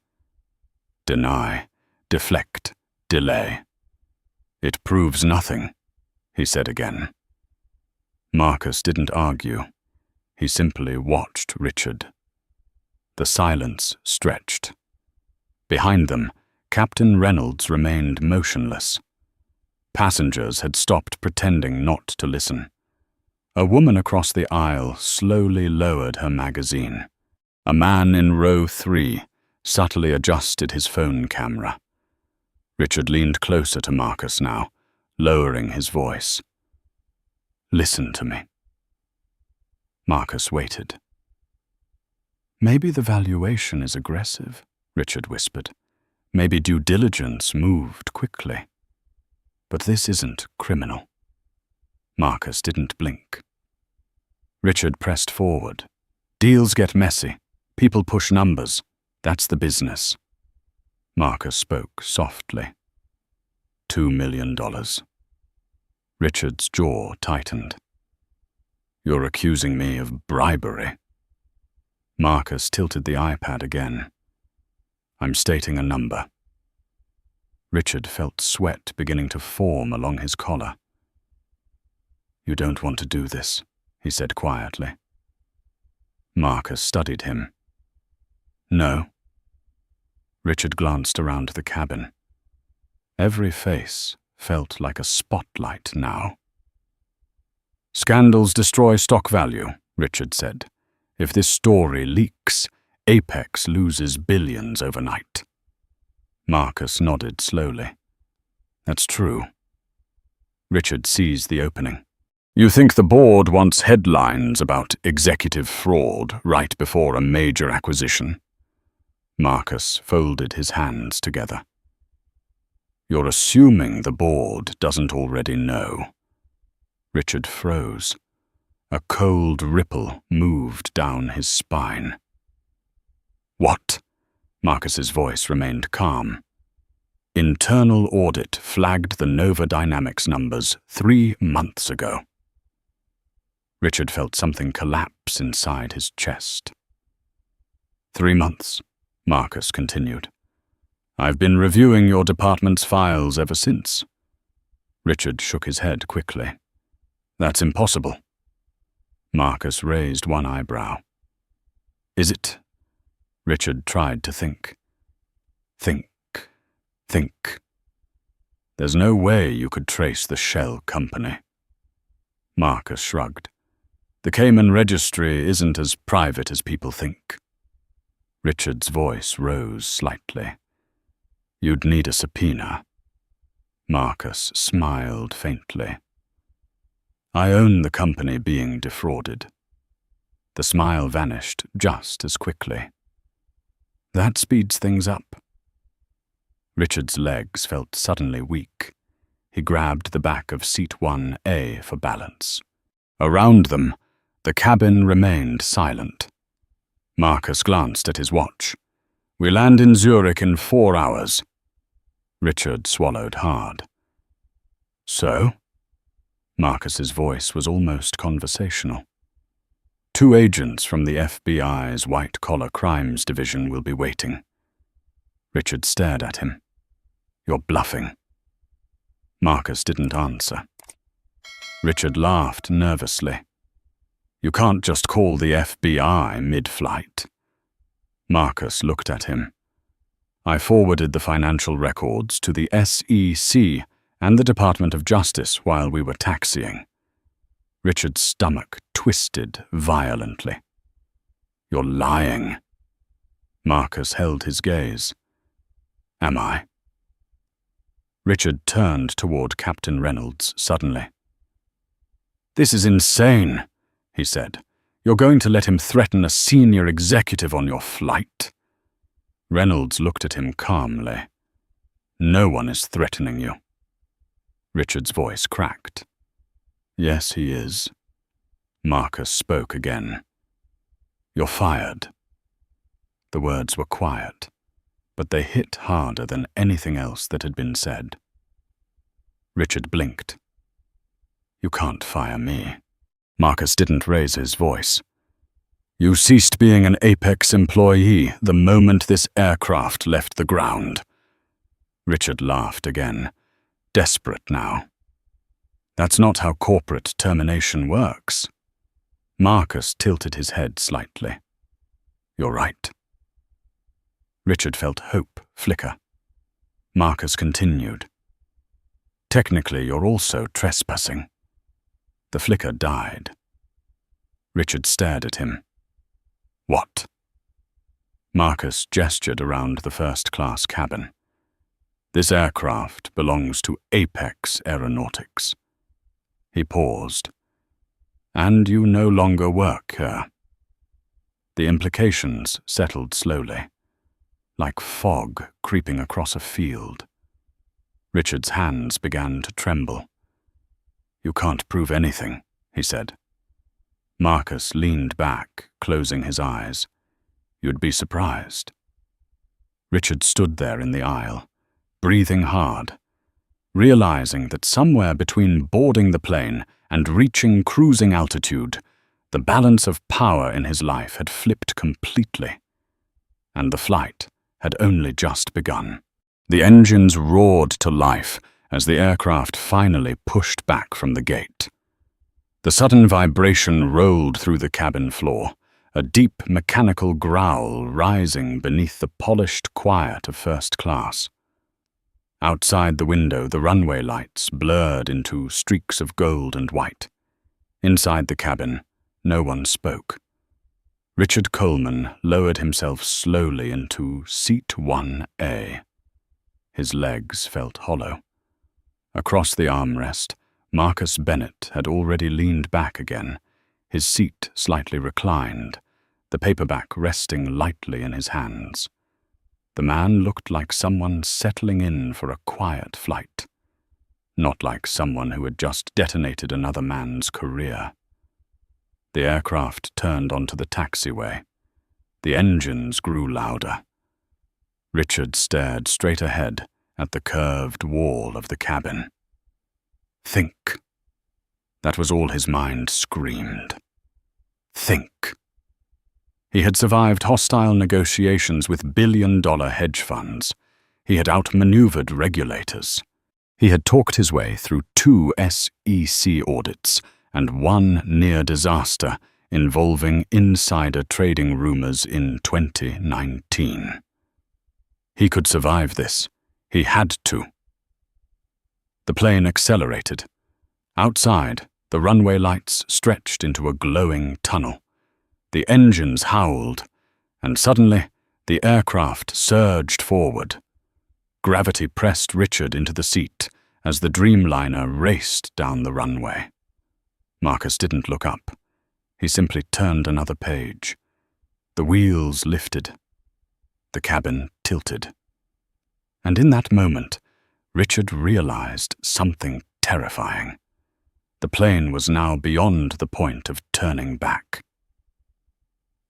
Deny, deflect, delay. "It proves nothing," he said again. Marcus didn't argue. He simply watched Richard. The silence stretched. Behind them, Captain Reynolds remained motionless. Passengers had stopped pretending not to listen. A woman across the aisle slowly lowered her magazine. A man in row 3 subtly adjusted his phone camera. Richard leaned closer to Marcus now, lowering his voice. "Listen to me." Marcus waited. "Maybe the valuation is aggressive," Richard whispered. "Maybe due diligence moved quickly. But this isn't criminal." Marcus didn't blink. Richard pressed forward. "Deals get messy. People push numbers. That's the business." Marcus spoke softly. $2 million. Richard's jaw tightened. "You're accusing me of bribery." Marcus tilted the iPad again. "I'm stating a number." Richard felt sweat beginning to form along his collar. "You don't want to do this," he said quietly. Marcus studied him. "No." Richard glanced around the cabin. Every face felt like a spotlight now. "Scandals destroy stock value," Richard said. "If this story leaks, Apex loses billions overnight." Marcus nodded slowly. "That's true." Richard seized the opening. You think the board wants headlines about executive fraud right before a major acquisition? Marcus folded his hands together. You're assuming the board doesn't already know. Richard froze. A cold ripple moved down his spine. What? Marcus's voice remained calm. Internal audit flagged the Nova Dynamics numbers 3 months ago. Richard felt something collapse inside his chest. 3 months, Marcus continued. I've been reviewing your department's files ever since. Richard shook his head quickly. That's impossible. Marcus raised one eyebrow. Is it? Richard tried to think. Think. There's no way you could trace the shell company. Marcus shrugged. The Cayman registry isn't as private as people think. Richard's voice rose slightly. You'd need a subpoena. Marcus smiled faintly. I own the company being defrauded. The smile vanished just as quickly. That speeds things up. Richard's legs felt suddenly weak. He grabbed the back of seat 1A for balance. Around them, the cabin remained silent. Marcus glanced at his watch. We land in Zurich in 4 hours. Richard swallowed hard. So? Marcus's voice was almost conversational. 2 agents from the FBI's white-collar crimes division will be waiting. Richard stared at him. You're bluffing. Marcus didn't answer. Richard laughed nervously. You can't just call the FBI mid-flight. Marcus looked at him. I forwarded the financial records to the SEC and the Department of Justice while we were taxiing. Richard's stomach twisted violently. You're lying. Marcus held his gaze. Am I? Richard turned toward Captain Reynolds suddenly. This is insane, he said. You're going to let him threaten a senior executive on your flight? Reynolds looked at him calmly. No one is threatening you. Richard's voice cracked. Yes, he is. Marcus spoke again. You're fired. The words were quiet, but they hit harder than anything else that had been said. Richard blinked. You can't fire me. Marcus didn't raise his voice. You ceased being an Apex employee the moment this aircraft left the ground. Richard laughed again, desperate now. That's not how corporate termination works. Marcus tilted his head slightly. You're right. Richard felt hope flicker. Marcus continued. Technically, you're also trespassing. The flicker died. Richard stared at him. What? Marcus gestured around the first-class cabin. This aircraft belongs to Apex Aeronautics. He paused. And you no longer work here. The implications settled slowly, like fog creeping across a field. Richard's hands began to tremble. You can't prove anything, he said. Marcus leaned back, closing his eyes. You'd be surprised. Richard stood there in the aisle, breathing hard, realizing that somewhere between boarding the plane and reaching cruising altitude, the balance of power in his life had flipped completely, and the flight had only just begun. The engines roared to life as the aircraft finally pushed back from the gate. The sudden vibration rolled through the cabin floor, a deep mechanical growl rising beneath the polished quiet of first class. Outside the window, the runway lights blurred into streaks of gold and white. Inside the cabin, no one spoke. Richard Coleman lowered himself slowly into seat 1A. His legs felt hollow. Across the armrest, Marcus Bennett had already leaned back again, his seat slightly reclined, the paperback resting lightly in his hands. The man looked like someone settling in for a quiet flight, not like someone who had just detonated another man's career. The aircraft turned onto the taxiway. The engines grew louder. Richard stared straight ahead at the curved wall of the cabin. Think. That was all his mind screamed. Think. He had survived hostile negotiations with billion-dollar hedge funds. He had outmaneuvered regulators. He had talked his way through 2 SEC audits and 1 near disaster involving insider trading rumors in 2019. He could survive this. He had to. The plane accelerated. Outside, the runway lights stretched into a glowing tunnel. The engines howled, and suddenly the aircraft surged forward. Gravity pressed Richard into the seat as the Dreamliner raced down the runway. Marcus didn't look up. He simply turned another page. The wheels lifted. The cabin tilted. And in that moment, Richard realized something terrifying. The plane was now beyond the point of turning back.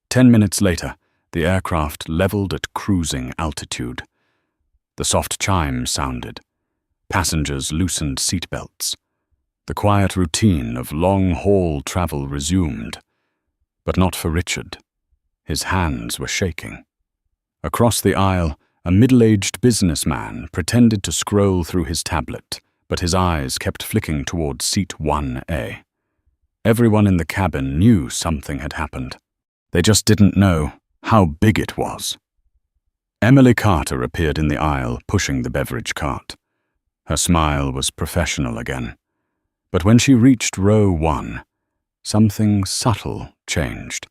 10 minutes later, the aircraft leveled at cruising altitude. The soft chime sounded. Passengers loosened seatbelts. The quiet routine of long-haul travel resumed. But not for Richard. His hands were shaking. Across the aisle, a middle-aged businessman pretended to scroll through his tablet, but his eyes kept flicking towards seat 1A. Everyone in the cabin knew something had happened. They just didn't know how big it was. Emily Carter appeared in the aisle, pushing the beverage cart. Her smile was professional again. But when she reached row 1, something subtle changed.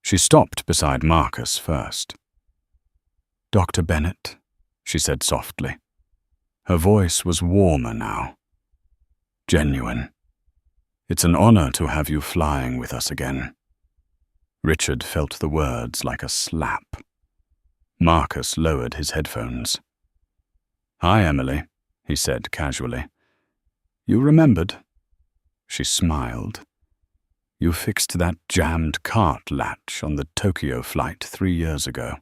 She stopped beside Marcus first. "Dr. Bennett," she said softly. Her voice was warmer now. "Genuine. It's an honor to have you flying with us again." Richard felt the words like a slap. Marcus lowered his headphones. "Hi, Emily," he said casually. "You remembered?" She smiled. "You fixed that jammed cart latch on the Tokyo flight 3 years ago.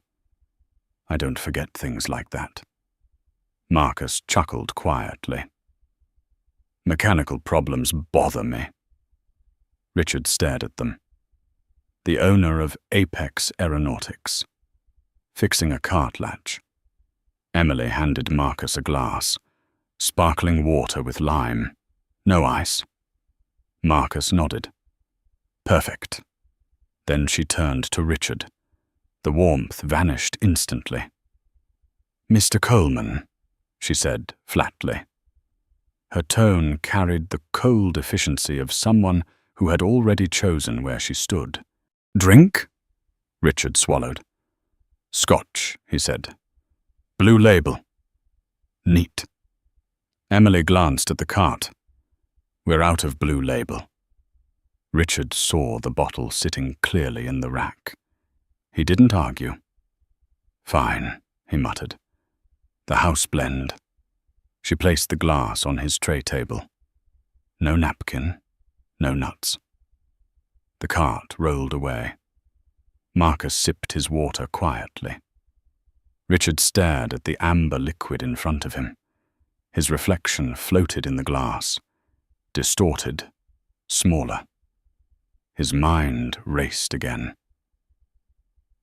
I don't forget things like that." Marcus chuckled quietly. "Mechanical problems bother me." Richard stared at them. The owner of Apex Aeronautics. Fixing a cart latch. Emily handed Marcus a glass. Sparkling water with lime. No ice. Marcus nodded. "Perfect." Then she turned to Richard. The warmth vanished instantly. "Mr. Coleman," she said flatly. Her tone carried the cold efficiency of someone who had already chosen where she stood. "Drink?" Richard swallowed. "Scotch," he said. "Blue Label." "Neat." Emily glanced at the cart. "We're out of Blue Label." Richard saw the bottle sitting clearly in the rack. He didn't argue. "Fine," he muttered. "The house blend." She placed the glass on his tray table. No napkin, no nuts. The cart rolled away. Marcus sipped his water quietly. Richard stared at the amber liquid in front of him. His reflection floated in the glass, distorted, smaller. His mind raced again.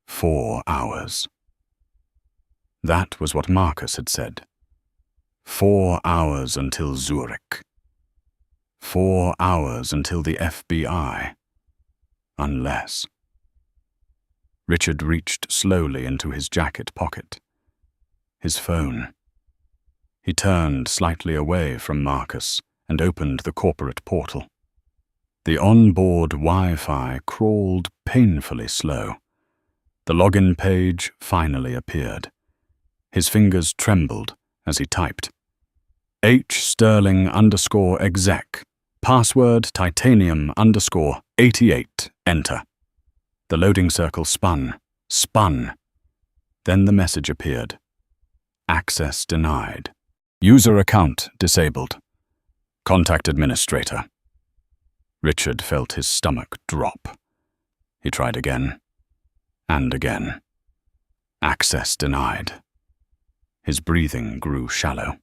4 hours. That was what Marcus had said. 4 hours until Zurich. 4 hours until the FBI. Unless. Richard reached slowly into his jacket pocket. His phone. He turned slightly away from Marcus and opened the corporate portal. The onboard Wi-Fi crawled painfully slow. The login page finally appeared. His fingers trembled as he typed. H_Sterling_exec. Password titanium_88. Enter. The loading circle spun. Then the message appeared. Access denied. User account disabled. Contact administrator. Richard felt his stomach drop. He tried again, and again. Access denied. His breathing grew shallow.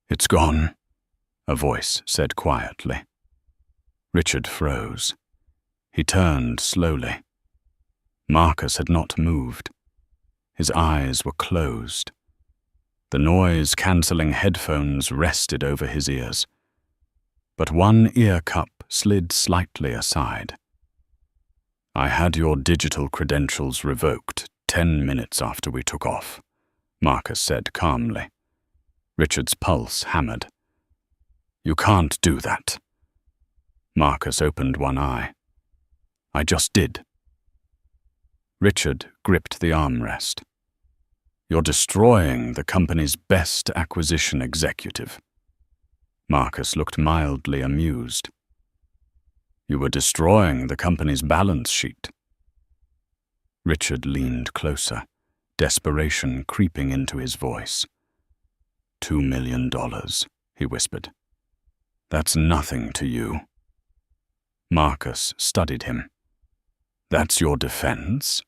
It's gone, a voice said quietly. Richard froze. He turned slowly. Marcus had not moved. His eyes were closed. The noise-cancelling headphones rested over his ears. But one ear cup slid slightly aside. I had your digital credentials revoked 10 minutes after we took off, Marcus said calmly. Richard's pulse hammered. You can't do that. Marcus opened one eye. I just did. Richard gripped the armrest. You're destroying the company's best acquisition executive. Marcus looked mildly amused. You were destroying the company's balance sheet. Richard leaned closer, desperation creeping into his voice. $2 million, he whispered. That's nothing to you. Marcus studied him. That's your defense?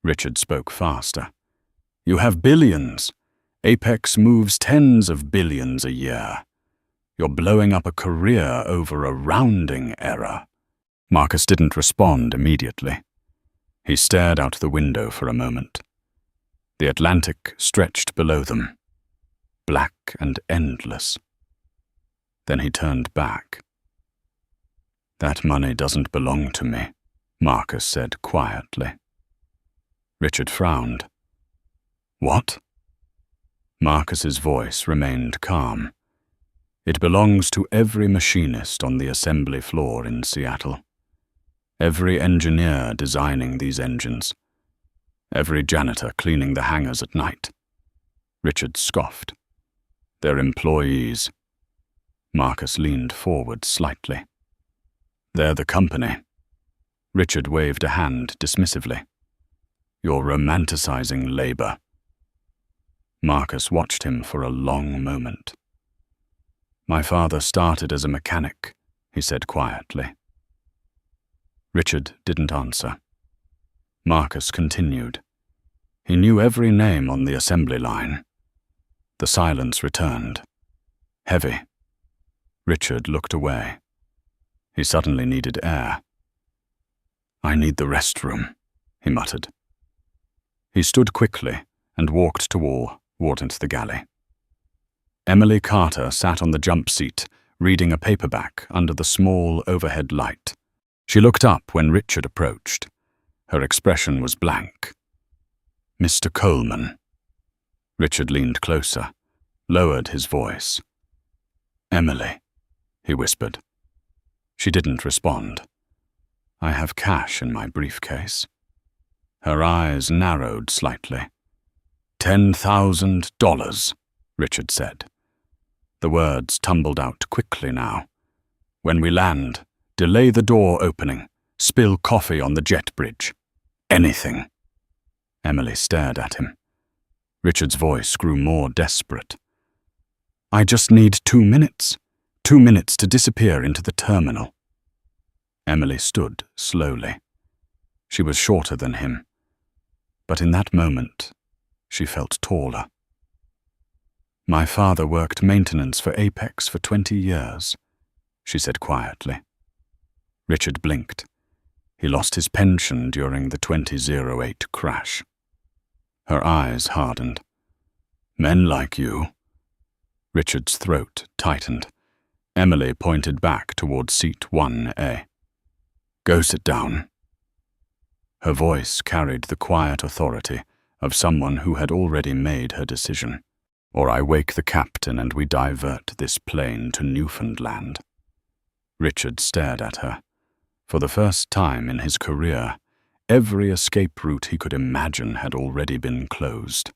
Richard spoke faster. You have billions. Apex moves tens of billions a year. You're blowing up a career over a rounding error. Marcus didn't respond immediately. He stared out the window for a moment. The Atlantic stretched below them, black and endless. Then he turned back. That money doesn't belong to me, Marcus said quietly. Richard frowned. What? Marcus's voice remained calm. It belongs to every machinist on the assembly floor in Seattle. Every engineer designing these engines. Every janitor cleaning the hangars at night. Richard scoffed. They're employees. Marcus leaned forward slightly. They're the company. Richard waved a hand dismissively. You're romanticizing labor. Marcus watched him for a long moment. My father started as a mechanic, he said quietly. Richard didn't answer. Marcus continued. He knew every name on the assembly line. The silence returned. Heavy. Richard looked away. He suddenly needed air. I need the restroom, he muttered. He stood quickly and walked toward the galley. Emily Carter sat on the jump seat, reading a paperback under the small overhead light. She looked up when Richard approached. Her expression was blank. Mr. Coleman. Richard leaned closer, lowered his voice. Emily, he whispered. She didn't respond. I have cash in my briefcase. Her eyes narrowed slightly. $10,000, Richard said. The words tumbled out quickly now. When we land, delay the door opening. Spill coffee on the jet bridge. Anything. Emily stared at him. Richard's voice grew more desperate. I just need 2 minutes. 2 minutes to disappear into the terminal. Emily stood slowly. She was shorter than him. But in that moment, she felt taller. My father worked maintenance for Apex for 20 years, she said quietly. Richard blinked. He lost his pension during the 2008 crash. Her eyes hardened. Men like you. Richard's throat tightened. Emily pointed back toward seat 1A. Go sit down. Her voice carried the quiet authority of someone who had already made her decision. Or I wake the captain and we divert this plane to Newfoundland. Richard stared at her. For the first time in his career, every escape route he could imagine had already been closed.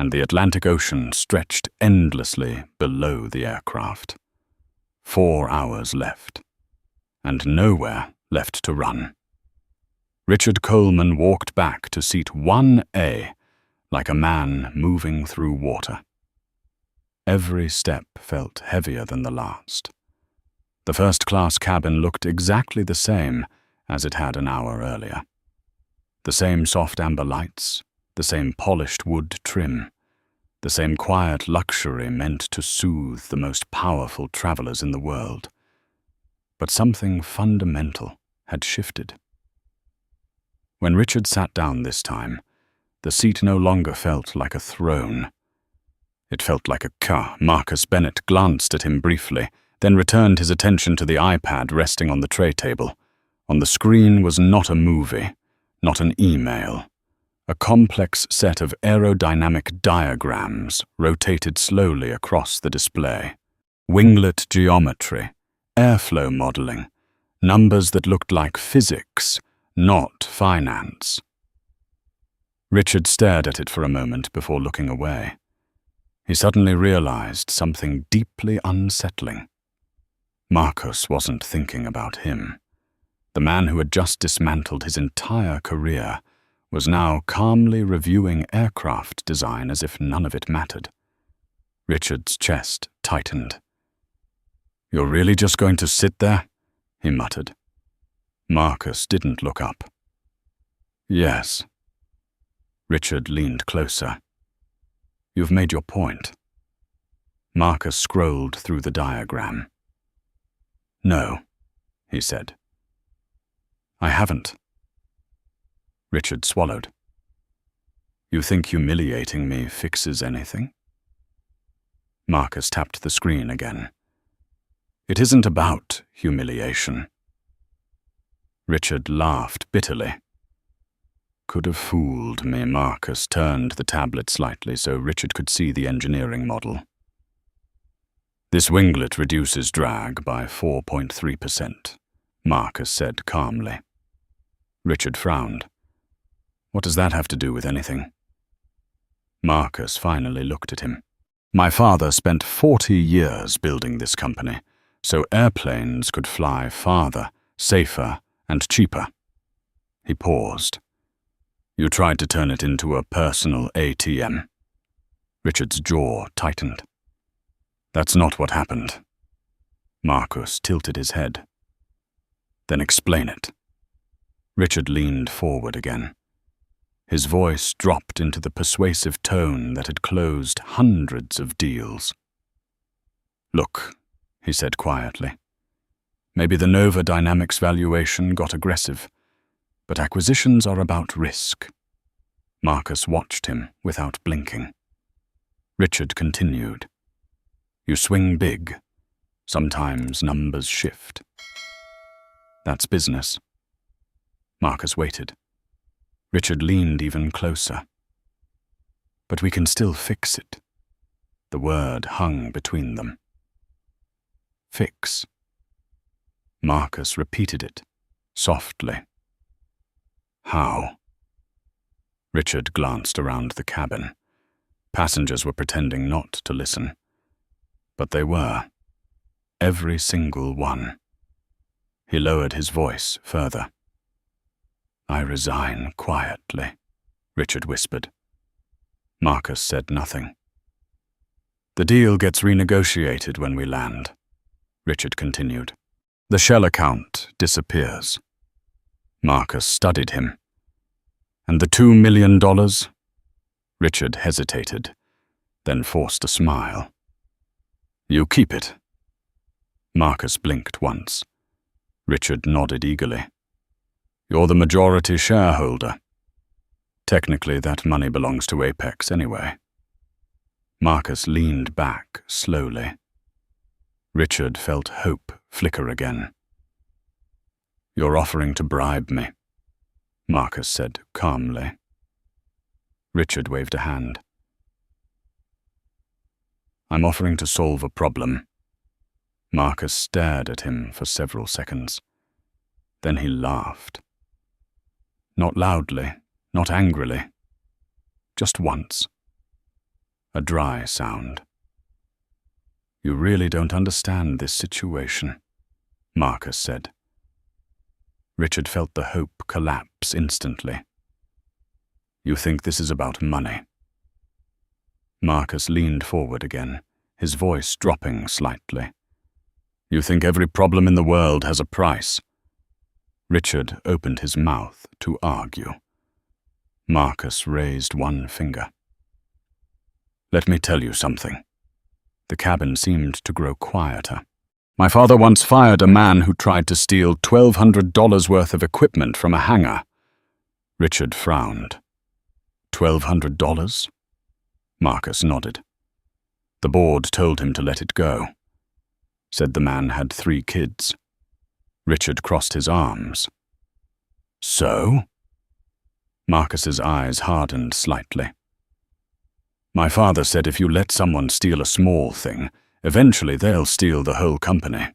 and the Atlantic Ocean stretched endlessly below the aircraft. 4 hours left, and nowhere left to run. Richard Coleman walked back to seat 1A like a man moving through water. Every step felt heavier than the last. The first-class cabin looked exactly the same as it had an hour earlier. The same soft amber lights, the same polished wood trim, the same quiet luxury meant to soothe the most powerful travelers in the world. But something fundamental had shifted. When Richard sat down this time, the seat no longer felt like a throne. It felt like a car. Marcus Bennett glanced at him briefly, then returned his attention to the iPad resting on the tray table. On the screen was not a movie, not an email. A complex set of aerodynamic diagrams rotated slowly across the display. Winglet geometry, airflow modeling, numbers that looked like physics, not finance. Richard stared at it for a moment before looking away. He suddenly realized something deeply unsettling. Marcus wasn't thinking about him. The man who had just dismantled his entire career was now calmly reviewing aircraft design as if none of it mattered. Richard's chest tightened. "You're really just going to sit there?" he muttered. Marcus didn't look up. "Yes." Richard leaned closer. "You've made your point." Marcus scrolled through the diagram. "No," he said. "I haven't." Richard swallowed. "You think humiliating me fixes anything?" Marcus tapped the screen again. "It isn't about humiliation." Richard laughed bitterly. "Could have fooled me." Marcus turned the tablet slightly so Richard could see the engineering model. "This winglet reduces drag by 4.3%, Marcus said calmly. Richard frowned. "What does that have to do with anything?" Marcus finally looked at him. "My father spent 40 years building this company, so airplanes could fly farther, safer, and cheaper." He paused. "You tried to turn it into a personal ATM." Richard's jaw tightened. "That's not what happened." Marcus tilted his head. "Then explain it." Richard leaned forward again. His voice dropped into the persuasive tone that had closed hundreds of deals. "Look," he said quietly, "maybe the Nova Dynamics valuation got aggressive, but acquisitions are about risk." Marcus watched him without blinking. Richard continued. "You swing big. Sometimes numbers shift. That's business." Marcus waited. Richard leaned even closer. "But we can still fix it." The word hung between them. "Fix." Marcus repeated it, softly. "How?" Richard glanced around the cabin. Passengers were pretending not to listen. But they were. Every single one. He lowered his voice further. "I resign quietly," Richard whispered. Marcus said nothing. "The deal gets renegotiated when we land," Richard continued. "The shell account disappears." Marcus studied him. "And the $2 million? Richard hesitated, then forced a smile. "You keep it." Marcus blinked once. Richard nodded eagerly. "You're the majority shareholder. Technically, that money belongs to Apex anyway." Marcus leaned back slowly. Richard felt hope flicker again. "You're offering to bribe me," Marcus said calmly. Richard waved a hand. "I'm offering to solve a problem." Marcus stared at him for several seconds. Then he laughed. Not loudly, not angrily. Just once. A dry sound. "You really don't understand this situation," Marcus said. Richard felt the hope collapse instantly. "You think this is about money?" Marcus leaned forward again, his voice dropping slightly. "You think every problem in the world has a price?" Richard opened his mouth to argue. Marcus raised one finger. "Let me tell you something." The cabin seemed to grow quieter. "My father once fired a man who tried to steal $1,200 worth of equipment from a hangar." Richard frowned. $1,200? Marcus nodded. "The board told him to let it go. Said the man had 3 kids. Richard crossed his arms. "So?" Marcus's eyes hardened slightly. "My father said if you let someone steal a small thing, eventually they'll steal the whole company."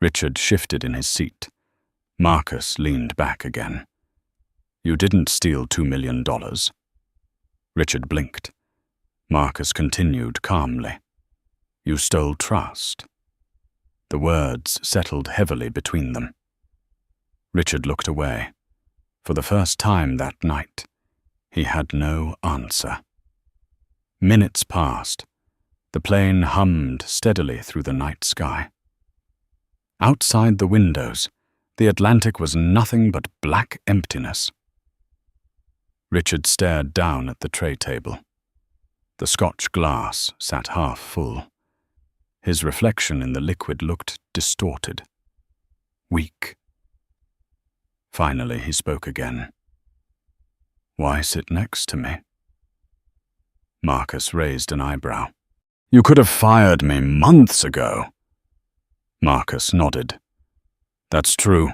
Richard shifted in his seat. Marcus leaned back again. "You didn't steal $2 million. Richard blinked. Marcus continued calmly. "You stole trust." The words settled heavily between them. Richard looked away. For the first time that night, he had no answer. Minutes passed. The plane hummed steadily through the night sky. Outside the windows, the Atlantic was nothing but black emptiness. Richard stared down at the tray table. The Scotch glass sat half full. His reflection in the liquid looked distorted, weak. Finally, he spoke again. "Why sit next to me?" Marcus raised an eyebrow. "You could have fired me months ago." Marcus nodded. "That's true."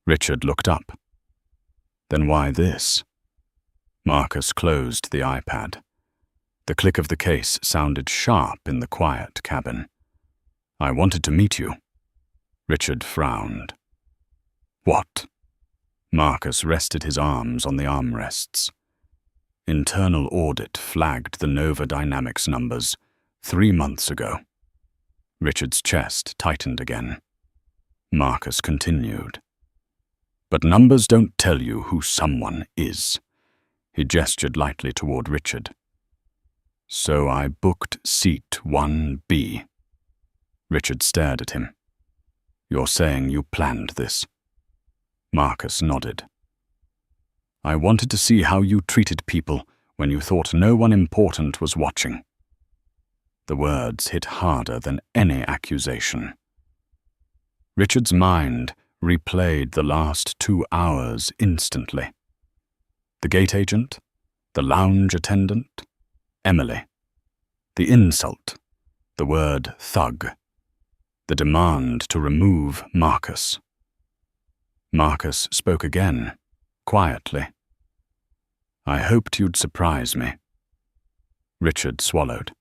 Richard looked up. "Then why this?" Marcus closed the iPad. The click of the case sounded sharp in the quiet cabin. "I wanted to meet you." Richard frowned. "What?" Marcus rested his arms on the armrests. Internal audit flagged the Nova Dynamics numbers 3 months ago. Richard's chest tightened again. Marcus continued. "But numbers don't tell you who someone is." He gestured lightly toward Richard. "So I booked seat 1B. Richard stared at him. "You're saying you planned this?" Marcus nodded. "I wanted to see how you treated people when you thought no one important was watching." The words hit harder than any accusation. Richard's mind replayed the last 2 hours instantly. The gate agent, the lounge attendant, Emily, the insult, the word thug, the demand to remove Marcus. Marcus spoke again, quietly. "I hoped you'd surprise me." Richard swallowed.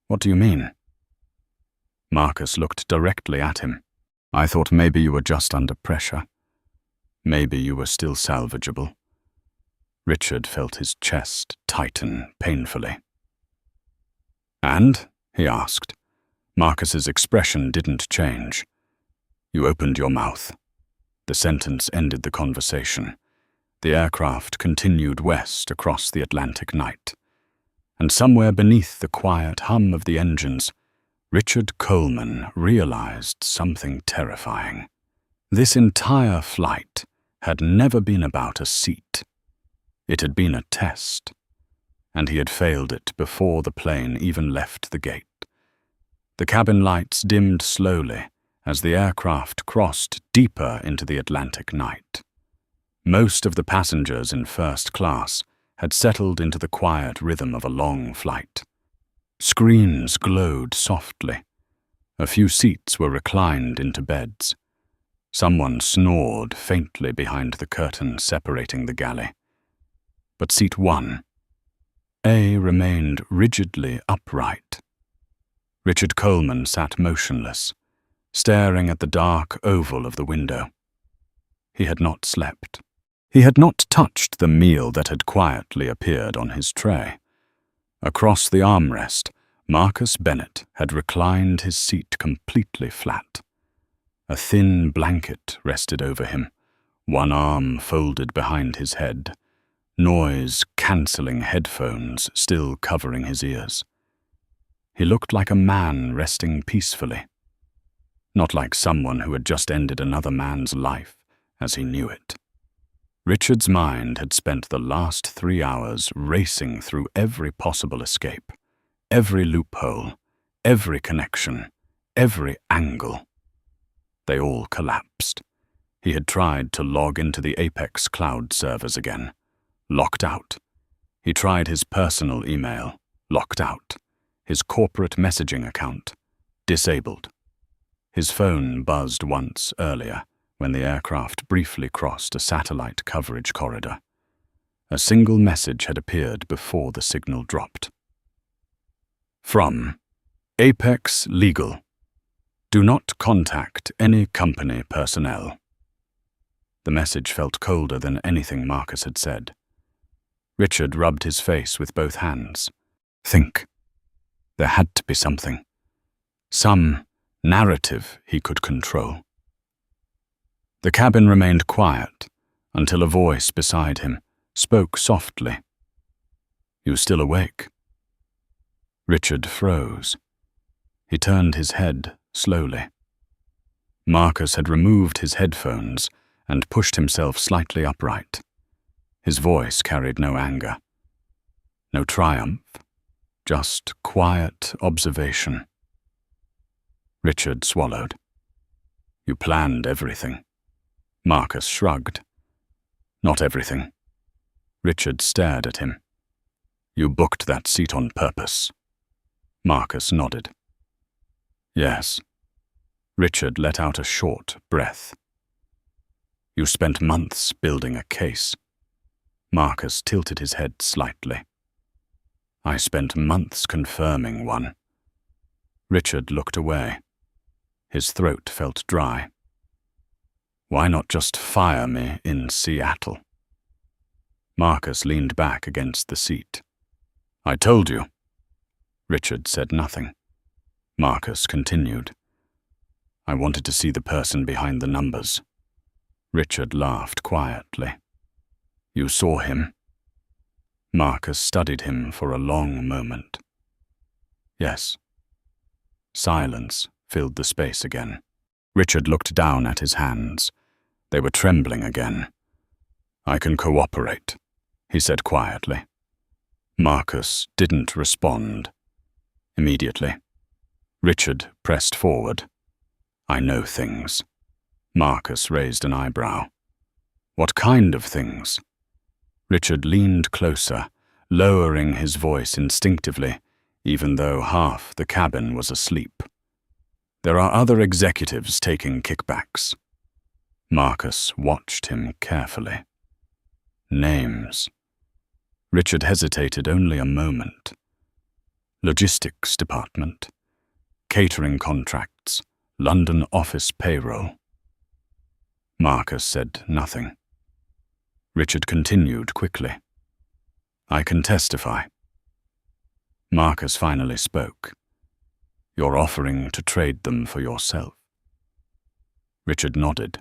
"What do you mean?" Marcus looked directly at him. "I thought maybe you were just under pressure. Maybe you were still salvageable." Richard felt his chest tighten painfully. "And?" he asked. Marcus's expression didn't change. "You opened your mouth." The sentence ended the conversation. The aircraft continued west across the Atlantic night. And somewhere beneath the quiet hum of the engines, Richard Coleman realized something terrifying. This entire flight had never been about a seat. It had been a test, and he had failed it before the plane even left the gate. The cabin lights dimmed slowly as the aircraft crossed deeper into the Atlantic night. Most of the passengers in first class had settled into the quiet rhythm of a long flight. Screens glowed softly. A few seats were reclined into beds. Someone snored faintly behind the curtain separating the galley. But seat 1A remained rigidly upright. Richard Coleman sat motionless, staring at the dark oval of the window. He had not slept. He had not touched the meal that had quietly appeared on his tray. Across the armrest, Marcus Bennett had reclined his seat completely flat. A thin blanket rested over him, one arm folded behind his head, noise-cancelling headphones still covering his ears. He looked like a man resting peacefully, not like someone who had just ended another man's life as he knew it. Richard's mind had spent the last 3 hours racing through every possible escape, every loophole, every connection, every angle. They all collapsed. He had tried to log into the Apex cloud servers again. Locked out. He tried his personal email. Locked out. His corporate messaging account. Disabled. His phone buzzed once earlier when the aircraft briefly crossed a satellite coverage corridor. A single message had appeared before the signal dropped. From Apex Legal. Do not contact any company personnel. The message felt colder than anything Marcus had said. Richard rubbed his face with both hands. Think. There had to be something. Some narrative he could control. The cabin remained quiet until a voice beside him spoke softly. You still awake? Richard froze. He turned his head slowly. Marcus had removed his headphones and pushed himself slightly upright. His voice carried no anger, no triumph, just quiet observation. Richard swallowed. You planned everything. Marcus shrugged. Not everything. Richard stared at him. You booked that seat on purpose. Marcus nodded. Yes. Richard let out a short breath. You spent months building a case. Marcus tilted his head slightly. I spent months confirming one. Richard looked away. His throat felt dry. Why not just fire me in Seattle? Marcus leaned back against the seat. I told you. Richard said nothing. Marcus continued. I wanted to see the person behind the numbers. Richard laughed quietly. You saw him? Marcus studied him for a long moment. Yes. Silence filled the space again. Richard looked down at his hands. They were trembling again. I can cooperate, he said quietly. Marcus didn't respond. Immediately, Richard pressed forward. I know things. Marcus raised an eyebrow. What kind of things? Richard leaned closer, lowering his voice instinctively, even though half the cabin was asleep. There are other executives taking kickbacks. Marcus watched him carefully. Names. Richard hesitated only a moment. Logistics department. Catering contracts. London office payroll. Marcus said nothing. Richard continued quickly. I can testify. Marcus finally spoke. You're offering to trade them for yourself. Richard nodded.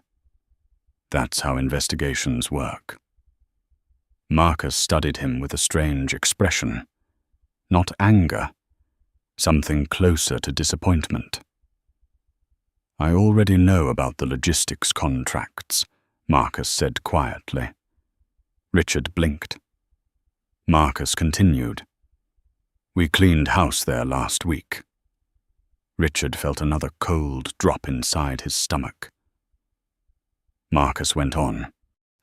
That's how investigations work. Marcus studied him with a strange expression. Not anger. Something closer to disappointment. I already know about the logistics contracts, Marcus said quietly. Richard blinked. Marcus continued. We cleaned house there last week. Richard felt another cold drop inside his stomach. Marcus went on.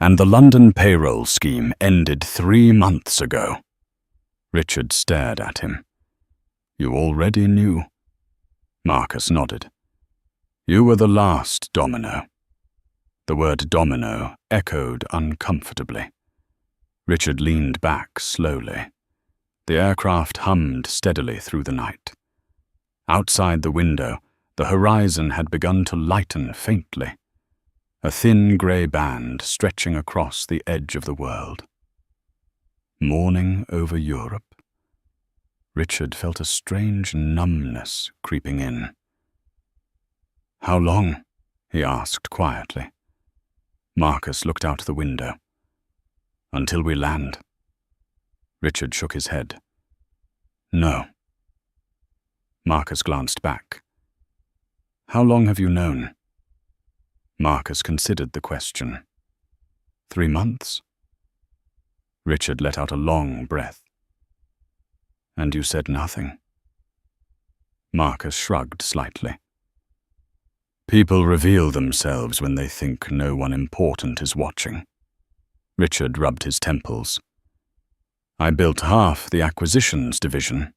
And the London payroll scheme ended 3 months ago. Richard stared at him. You already knew? Marcus nodded. You were the last domino. The word domino echoed uncomfortably. Richard leaned back slowly. The aircraft hummed steadily through the night. Outside the window, the horizon had begun to lighten faintly, a thin grey band stretching across the edge of the world. Morning over Europe. Richard felt a strange numbness creeping in. "How long?" he asked quietly. Marcus looked out the window. "Until we land." Richard shook his head. "No." Marcus glanced back. "How long have you known?" Marcus considered the question. 3 months? Richard let out a long breath. "And you said nothing?" Marcus shrugged slightly. "People reveal themselves when they think no one important is watching." Richard rubbed his temples. "I built half the acquisitions division."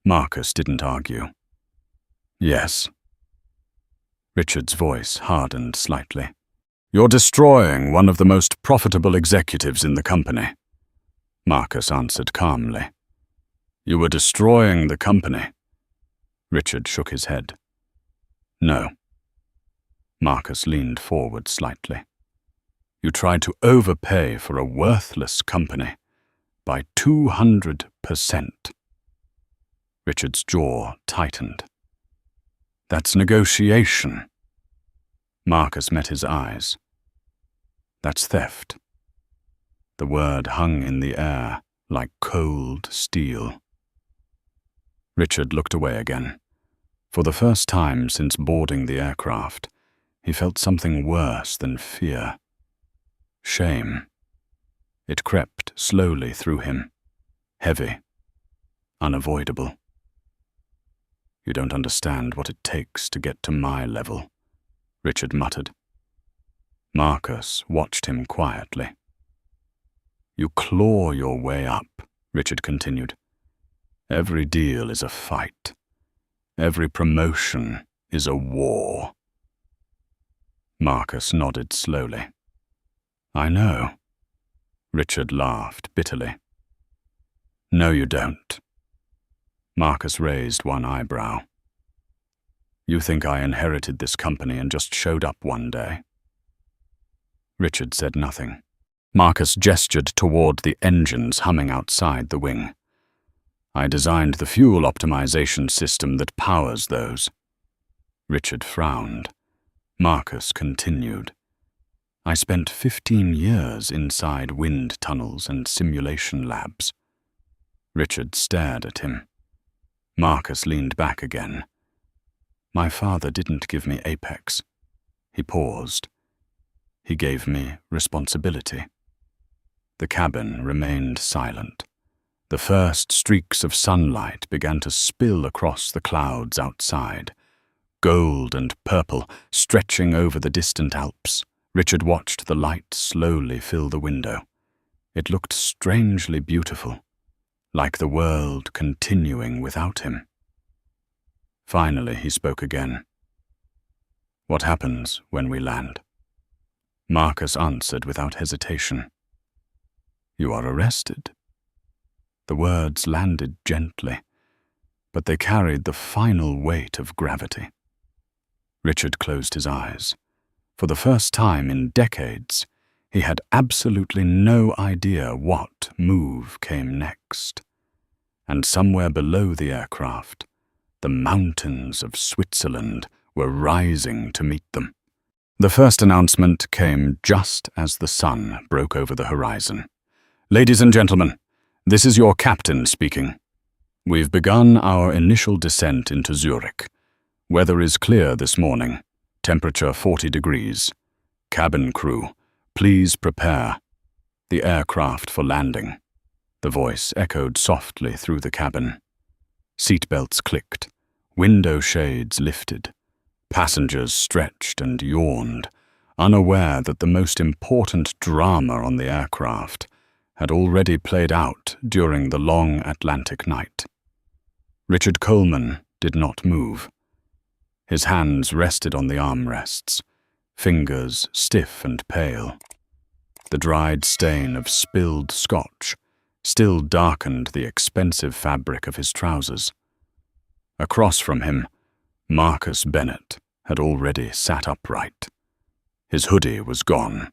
Marcus didn't argue. "Yes." Richard's voice hardened slightly. "You're destroying one of the most profitable executives in the company." Marcus answered calmly. "You were destroying the company." Richard shook his head. "No." Marcus leaned forward slightly. "You tried to overpay for a worthless company by 200%. Richard's jaw tightened. "That's negotiation." Marcus met his eyes. "That's theft." The word hung in the air like cold steel. Richard looked away again. For the first time since boarding the aircraft, he felt something worse than fear. Shame. It crept slowly through him, heavy, unavoidable. "You don't understand what it takes to get to my level," Richard muttered. Marcus watched him quietly. "You claw your way up," Richard continued. "Every deal is a fight. Every promotion is a war." Marcus nodded slowly. "I know." Richard laughed bitterly. "No, you don't." Marcus raised one eyebrow. "You think I inherited this company and just showed up one day?" Richard said nothing. Marcus gestured toward the engines humming outside the wing. "I designed the fuel optimization system that powers those." Richard frowned. Marcus continued. "I spent 15 years inside wind tunnels and simulation labs." Richard stared at him. Marcus leaned back again. "My father didn't give me Apex." He paused. "He gave me responsibility." The cabin remained silent. The first streaks of sunlight began to spill across the clouds outside, gold and purple stretching over the distant Alps. Richard watched the light slowly fill the window. It looked strangely beautiful, like the world continuing without him. Finally, he spoke again. "What happens when we land?" Marcus answered without hesitation. "You are arrested." The words landed gently, but they carried the final weight of gravity. Richard closed his eyes. For the first time in decades, he had absolutely no idea what move came next. And somewhere below the aircraft, the mountains of Switzerland were rising to meet them. The first announcement came just as the sun broke over the horizon. "Ladies and gentlemen, this is your captain speaking. We've begun our initial descent into Zurich. Weather is clear this morning, temperature 40 degrees. Cabin crew, please prepare the aircraft for landing." The voice echoed softly through the cabin. Seatbelts clicked, window shades lifted. Passengers stretched and yawned, unaware that the most important drama on the aircraft had already played out during the long Atlantic night. Richard Coleman did not move. His hands rested on the armrests, fingers stiff and pale. The dried stain of spilled scotch still darkened the expensive fabric of his trousers. Across from him, Marcus Bennett had already sat upright. His hoodie was gone.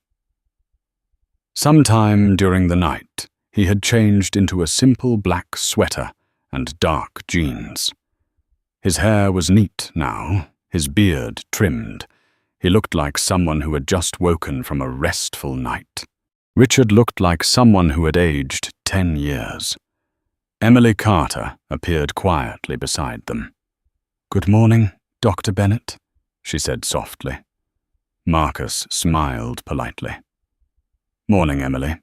Sometime during the night, he had changed into a simple black sweater and dark jeans. His hair was neat now, his beard trimmed. He looked like someone who had just woken from a restful night. Richard looked like someone who had aged 10 years. Emily Carter appeared quietly beside them. "Good morning, Dr. Bennett," she said softly. Marcus smiled politely. "Morning, Emily.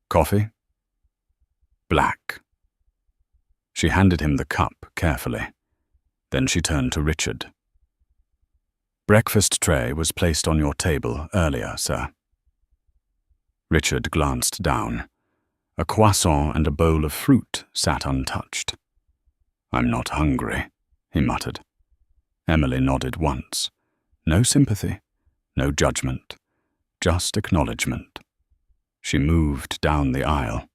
Coffee?" "Black." She handed him the cup carefully. Then she turned to Richard. "Breakfast tray was placed on your table earlier, sir." Richard glanced down. A croissant and a bowl of fruit sat untouched. "I'm not hungry," he muttered. Emily nodded once. No sympathy, no judgment, just acknowledgement. She moved down the aisle.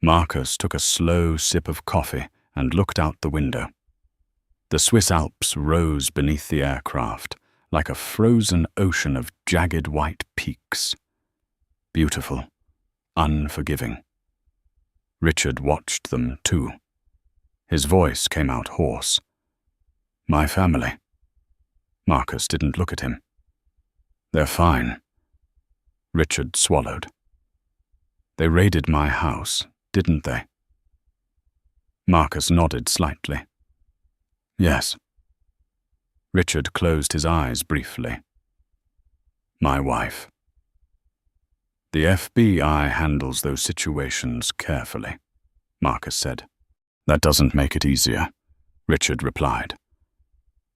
Marcus took a slow sip of coffee and looked out the window. The Swiss Alps rose beneath the aircraft like a frozen ocean of jagged white peaks. Beautiful, unforgiving. Richard watched them too. His voice came out hoarse. "My family." Marcus didn't look at him. "They're fine." Richard swallowed. "They raided my house, didn't they?" Marcus nodded slightly. "Yes." Richard closed his eyes briefly. "My wife." "The FBI handles those situations carefully," Marcus said. "That doesn't make it easier," Richard replied.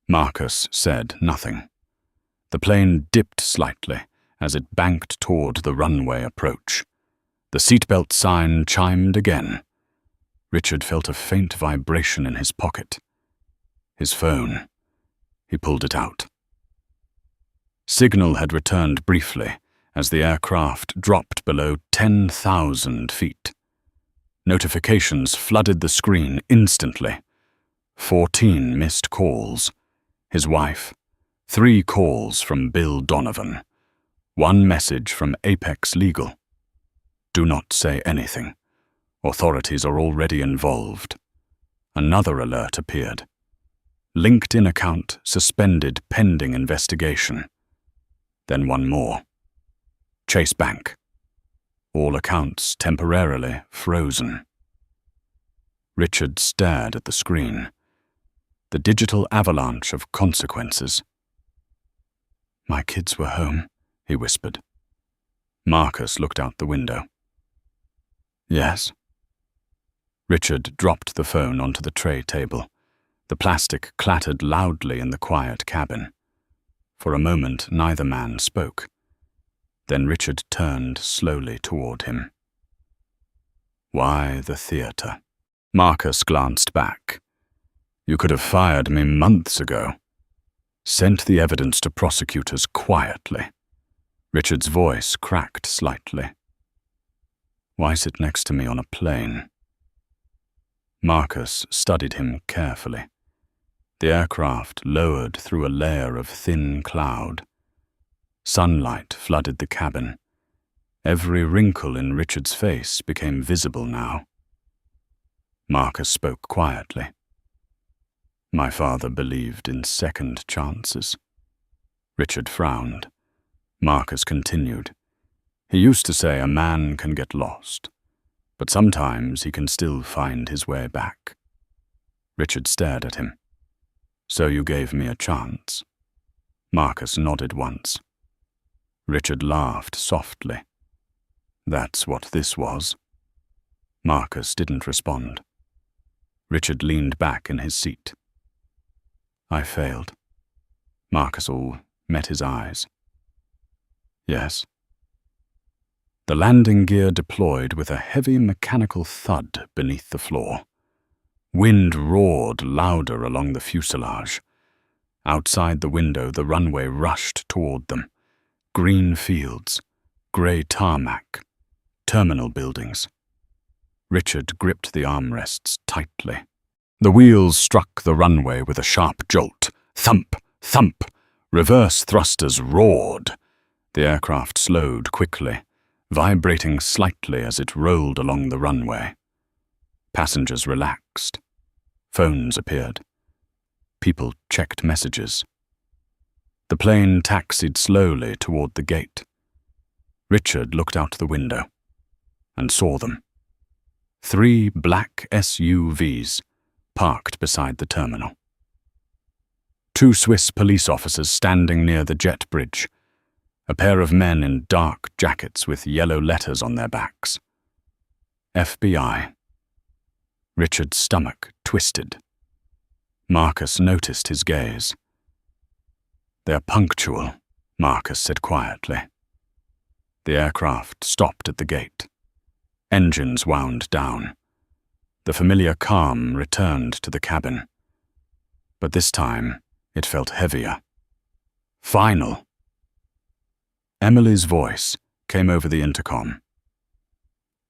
Marcus said nothing. The plane dipped slightly as it banked toward the runway approach. The seatbelt sign chimed again. Richard felt a faint vibration in his pocket. His phone. He pulled it out. Signal had returned briefly as the aircraft dropped below 10,000 feet. Notifications flooded the screen instantly. 14 missed calls. His wife. 3 calls from Bill Donovan. 1 message from Apex Legal. "Do not say anything. Authorities are already involved." Another alert appeared. LinkedIn account suspended pending investigation. Then 1 more. Chase Bank. All accounts temporarily frozen. Richard stared at the screen. The digital avalanche of consequences. "My kids were home," he whispered. Marcus looked out the window. "Yes." Richard dropped the phone onto the tray table. The plastic clattered loudly in the quiet cabin. For a moment, neither man spoke. Then Richard turned slowly toward him. "Why the theater?" Marcus glanced back. "You could have fired me months ago. Sent the evidence to prosecutors quietly." Richard's voice cracked slightly. "Why sit next to me on a plane?" Marcus studied him carefully. The aircraft lowered through a layer of thin cloud. Sunlight flooded the cabin. Every wrinkle in Richard's face became visible now. Marcus spoke quietly. "My father believed in second chances." Richard frowned. Marcus continued. "He used to say a man can get lost, but sometimes he can still find his way back." Richard stared at him. "So you gave me a chance?" Marcus nodded once. Richard laughed softly. "That's what this was." Marcus didn't respond. Richard leaned back in his seat. "I failed." Marcus met his eyes. "Yes." The landing gear deployed with a heavy mechanical thud beneath the floor. Wind roared louder along the fuselage. Outside the window, the runway rushed toward them. Green fields, grey tarmac, terminal buildings. Richard gripped the armrests tightly. The wheels struck the runway with a sharp jolt. Thump, thump. Reverse thrusters roared. The aircraft slowed quickly, vibrating slightly as it rolled along the runway. Passengers relaxed. Phones appeared. People checked messages. The plane taxied slowly toward the gate. Richard looked out the window and saw them. 3 black SUVs parked beside the terminal. 2 Swiss police officers standing near the jet bridge. A pair of men in dark jackets with yellow letters on their backs. FBI. Richard's stomach twisted. Marcus noticed his gaze. "They're punctual," Marcus said quietly. The aircraft stopped at the gate. Engines wound down. The familiar calm returned to the cabin. But this time, it felt heavier. Final. Emily's voice came over the intercom.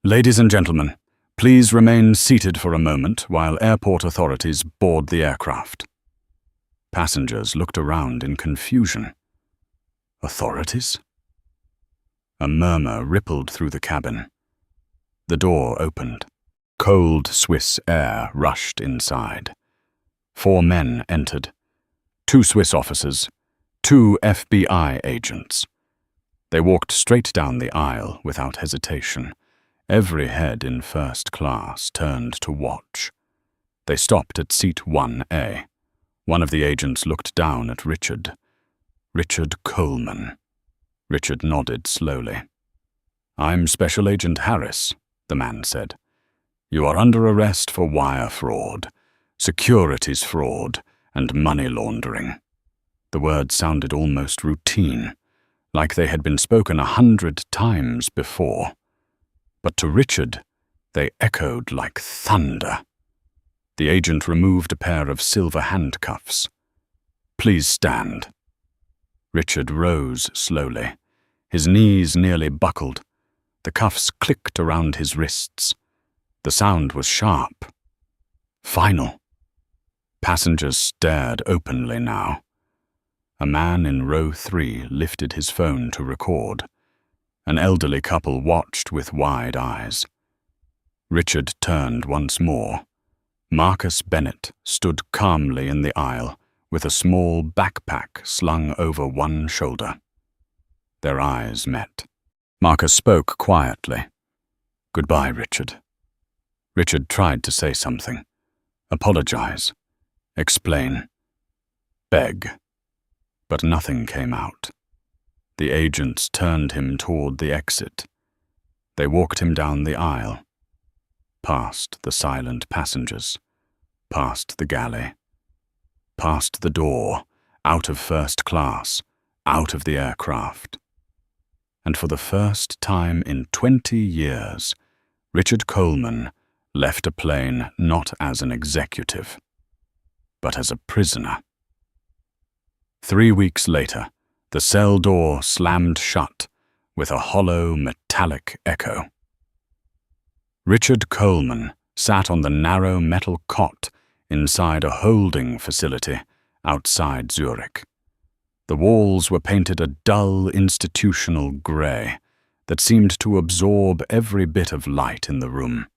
"Ladies and gentlemen, please remain seated for a moment while airport authorities board the aircraft." Passengers looked around in confusion. Authorities? A murmur rippled through the cabin. The door opened. Cold Swiss air rushed inside. 4 men entered. 2 Swiss officers, 2 FBI agents. They walked straight down the aisle without hesitation. Every head in first class turned to watch. They stopped at seat 1A. One of the agents looked down at Richard. Richard Coleman. Richard nodded slowly. "I'm Special Agent Harris," the man said. "You are under arrest for wire fraud, securities fraud, and money laundering." The words sounded almost routine, like they had been spoken 100 times before. But to Richard, they echoed like thunder. The agent removed a pair of silver handcuffs. "Please stand." Richard rose slowly. His knees nearly buckled. The cuffs clicked around his wrists. The sound was sharp. Final. Passengers stared openly now. A man in row 3 lifted his phone to record. An elderly couple watched with wide eyes. Richard turned once more. Marcus Bennett stood calmly in the aisle with a small backpack slung over one shoulder. Their eyes met. Marcus spoke quietly. "Goodbye, Richard." Richard tried to say something. Apologize. Explain. Beg. But nothing came out. The agents turned him toward the exit. They walked him down the aisle, past the silent passengers, past the galley, past the door, out of first class, out of the aircraft. And for the first time in 20 years, Richard Coleman left a plane not as an executive, but as a prisoner. 3 weeks later, the cell door slammed shut with a hollow metallic echo. Richard Coleman sat on the narrow metal cot inside a holding facility outside Zurich. The walls were painted a dull institutional grey that seemed to absorb every bit of light in the room.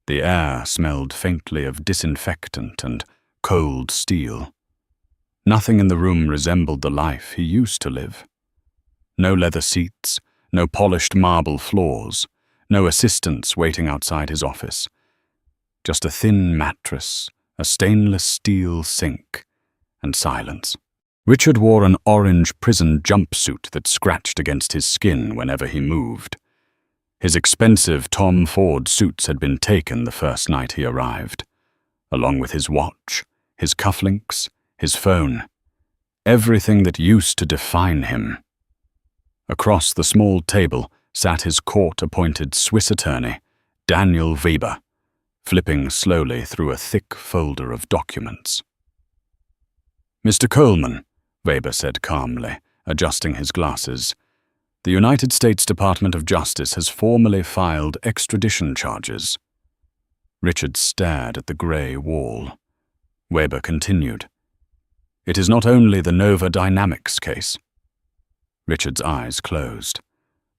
The air smelled faintly of disinfectant and cold steel. Nothing in the room resembled the life he used to live. No leather seats, no polished marble floors, no assistants waiting outside his office. Just a thin mattress, a stainless steel sink, and silence. Richard wore an orange prison jumpsuit that scratched against his skin whenever he moved. His expensive Tom Ford suits had been taken the first night he arrived, along with his watch, his cufflinks, his phone, everything that used to define him. Across the small table sat his court-appointed Swiss attorney, Daniel Weber, flipping slowly through a thick folder of documents. "Mr. Coleman," Weber said calmly, adjusting his glasses, "the United States Department of Justice has formally filed extradition charges." Richard stared at the grey wall. Weber continued, "It is not only the Nova Dynamics case." Richard's eyes closed.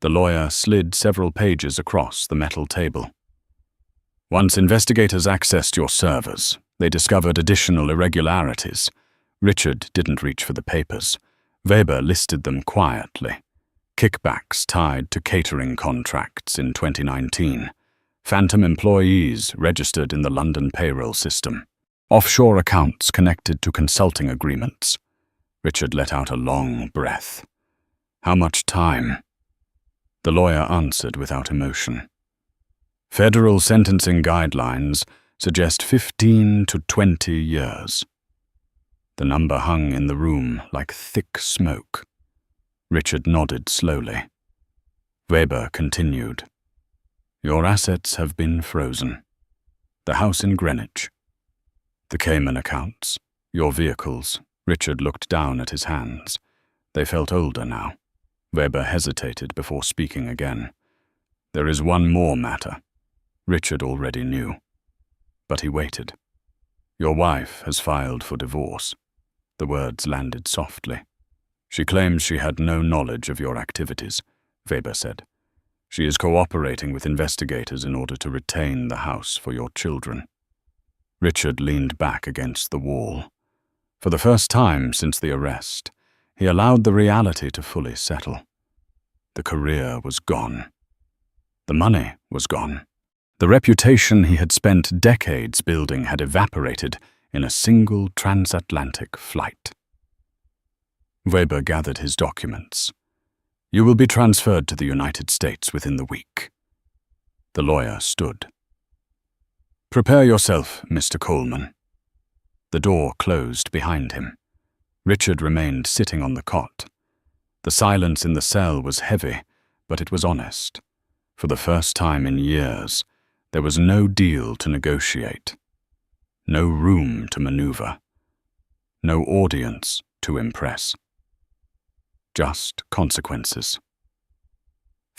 The lawyer slid several pages across the metal table. Once investigators accessed your servers, they discovered additional irregularities. Richard didn't reach for the papers. Weber listed them quietly. Kickbacks tied to catering contracts in 2019. Phantom employees registered in the London payroll system. Offshore accounts connected to consulting agreements. Richard let out a long breath. How much time? The lawyer answered without emotion. Federal sentencing guidelines suggest 15 to 20 years. The number hung in the room like thick smoke. Richard nodded slowly. Weber continued. Your assets have been frozen. The house in Greenwich. The Cayman accounts. Your vehicles. Richard looked down at his hands. They felt older now. Weber hesitated before speaking again. There is one more matter. Richard already knew. But he waited. Your wife has filed for divorce. The words landed softly. She claims she had no knowledge of your activities, Weber said. She is cooperating with investigators in order to retain the house for your children. Richard leaned back against the wall. For the first time since the arrest, he allowed the reality to fully settle. The career was gone. The money was gone. The reputation he had spent decades building had evaporated in a single transatlantic flight. Weber gathered his documents. You will be transferred to the United States within the week. The lawyer stood. Prepare yourself, Mr. Coleman. The door closed behind him. Richard remained sitting on the cot. The silence in the cell was heavy, but it was honest. For the first time in years, there was no deal to negotiate, no room to maneuver, no audience to impress. Just consequences.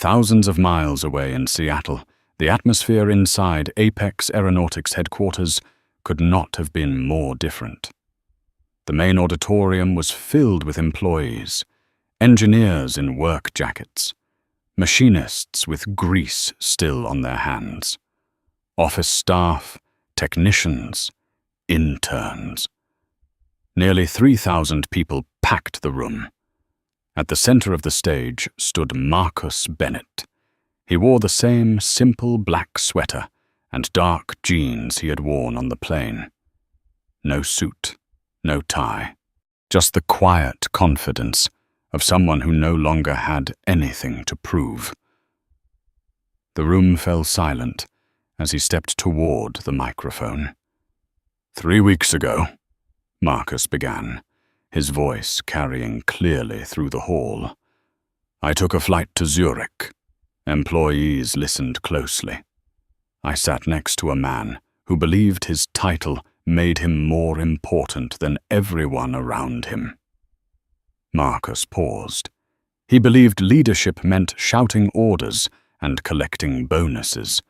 Thousands of miles away in Seattle, the atmosphere inside Apex Aeronautics headquarters could not have been more different. The main auditorium was filled with employees, engineers in work jackets, machinists with grease still on their hands, office staff, technicians, interns. Nearly 3,000 people packed the room. At the center of the stage stood Marcus Bennett. He wore the same simple black sweater and dark jeans he had worn on the plane. No suit, no tie, just the quiet confidence of someone who no longer had anything to prove. The room fell silent as he stepped toward the microphone. 3 weeks ago, Marcus began, his voice carrying clearly through the hall. I took a flight to Zurich. Employees listened closely. I sat next to a man who believed his title made him more important than everyone around him. Marcus paused. He believed leadership meant shouting orders and collecting bonuses.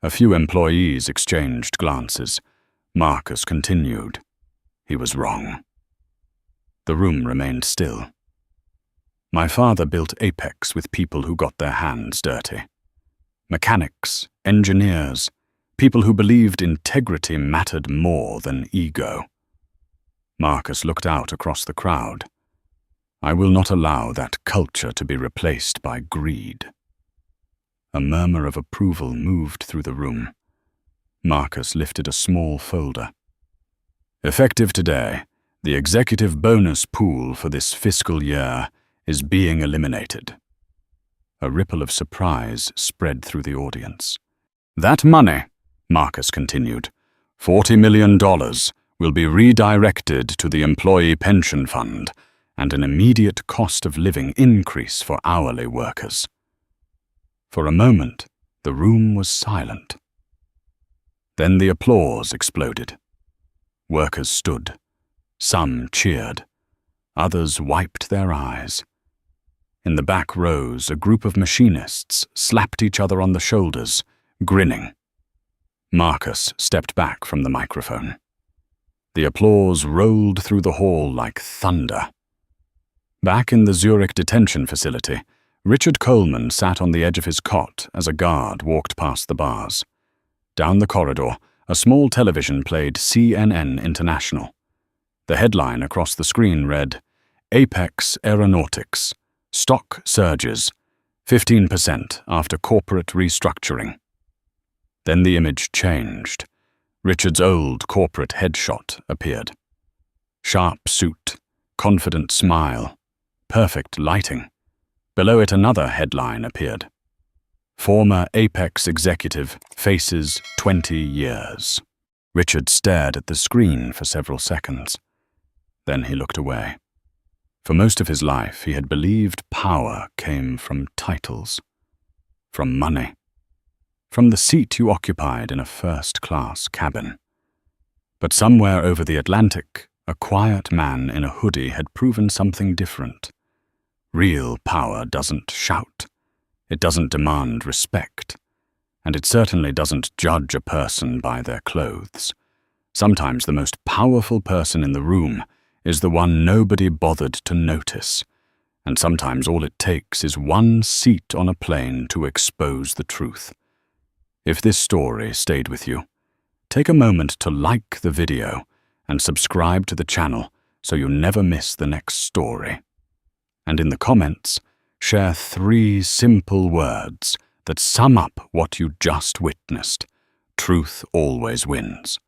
A few employees exchanged glances. Marcus continued. He was wrong. The room remained still. My father built Apex with people who got their hands dirty. Mechanics, engineers, people who believed integrity mattered more than ego. Marcus looked out across the crowd. I will not allow that culture to be replaced by greed. A murmur of approval moved through the room. Marcus lifted a small folder. Effective today, the executive bonus pool for this fiscal year is being eliminated. A ripple of surprise spread through the audience. That money, Marcus continued, $40 million, will be redirected to the employee pension fund and an immediate cost of living increase for hourly workers. For a moment, the room was silent. Then the applause exploded. Workers stood. Some cheered. Others wiped their eyes. In the back rows, a group of machinists slapped each other on the shoulders, grinning. Marcus stepped back from the microphone. The applause rolled through the hall like thunder. Back in the Zurich detention facility, Richard Coleman sat on the edge of his cot as a guard walked past the bars. Down the corridor, a small television played CNN International. The headline across the screen read, "Apex Aeronautics. Stock surges. 15% after corporate restructuring." Then the image changed. Richard's old corporate headshot appeared. Sharp suit, confident smile, perfect lighting. Below it another headline appeared. "Former Apex executive faces 20 years." Richard stared at the screen for several seconds. Then he looked away. For most of his life, he had believed power came from titles, from money, from the seat you occupied in a first-class cabin. But somewhere over the Atlantic, a quiet man in a hoodie had proven something different. Real power doesn't shout. It doesn't demand respect. And it certainly doesn't judge a person by their clothes. Sometimes the most powerful person in the room is the one nobody bothered to notice. And sometimes all it takes is one seat on a plane to expose the truth. If this story stayed with you, take a moment to like the video and subscribe to the channel so you never miss the next story. And in the comments, share 3 simple words that sum up what you just witnessed. Truth always wins.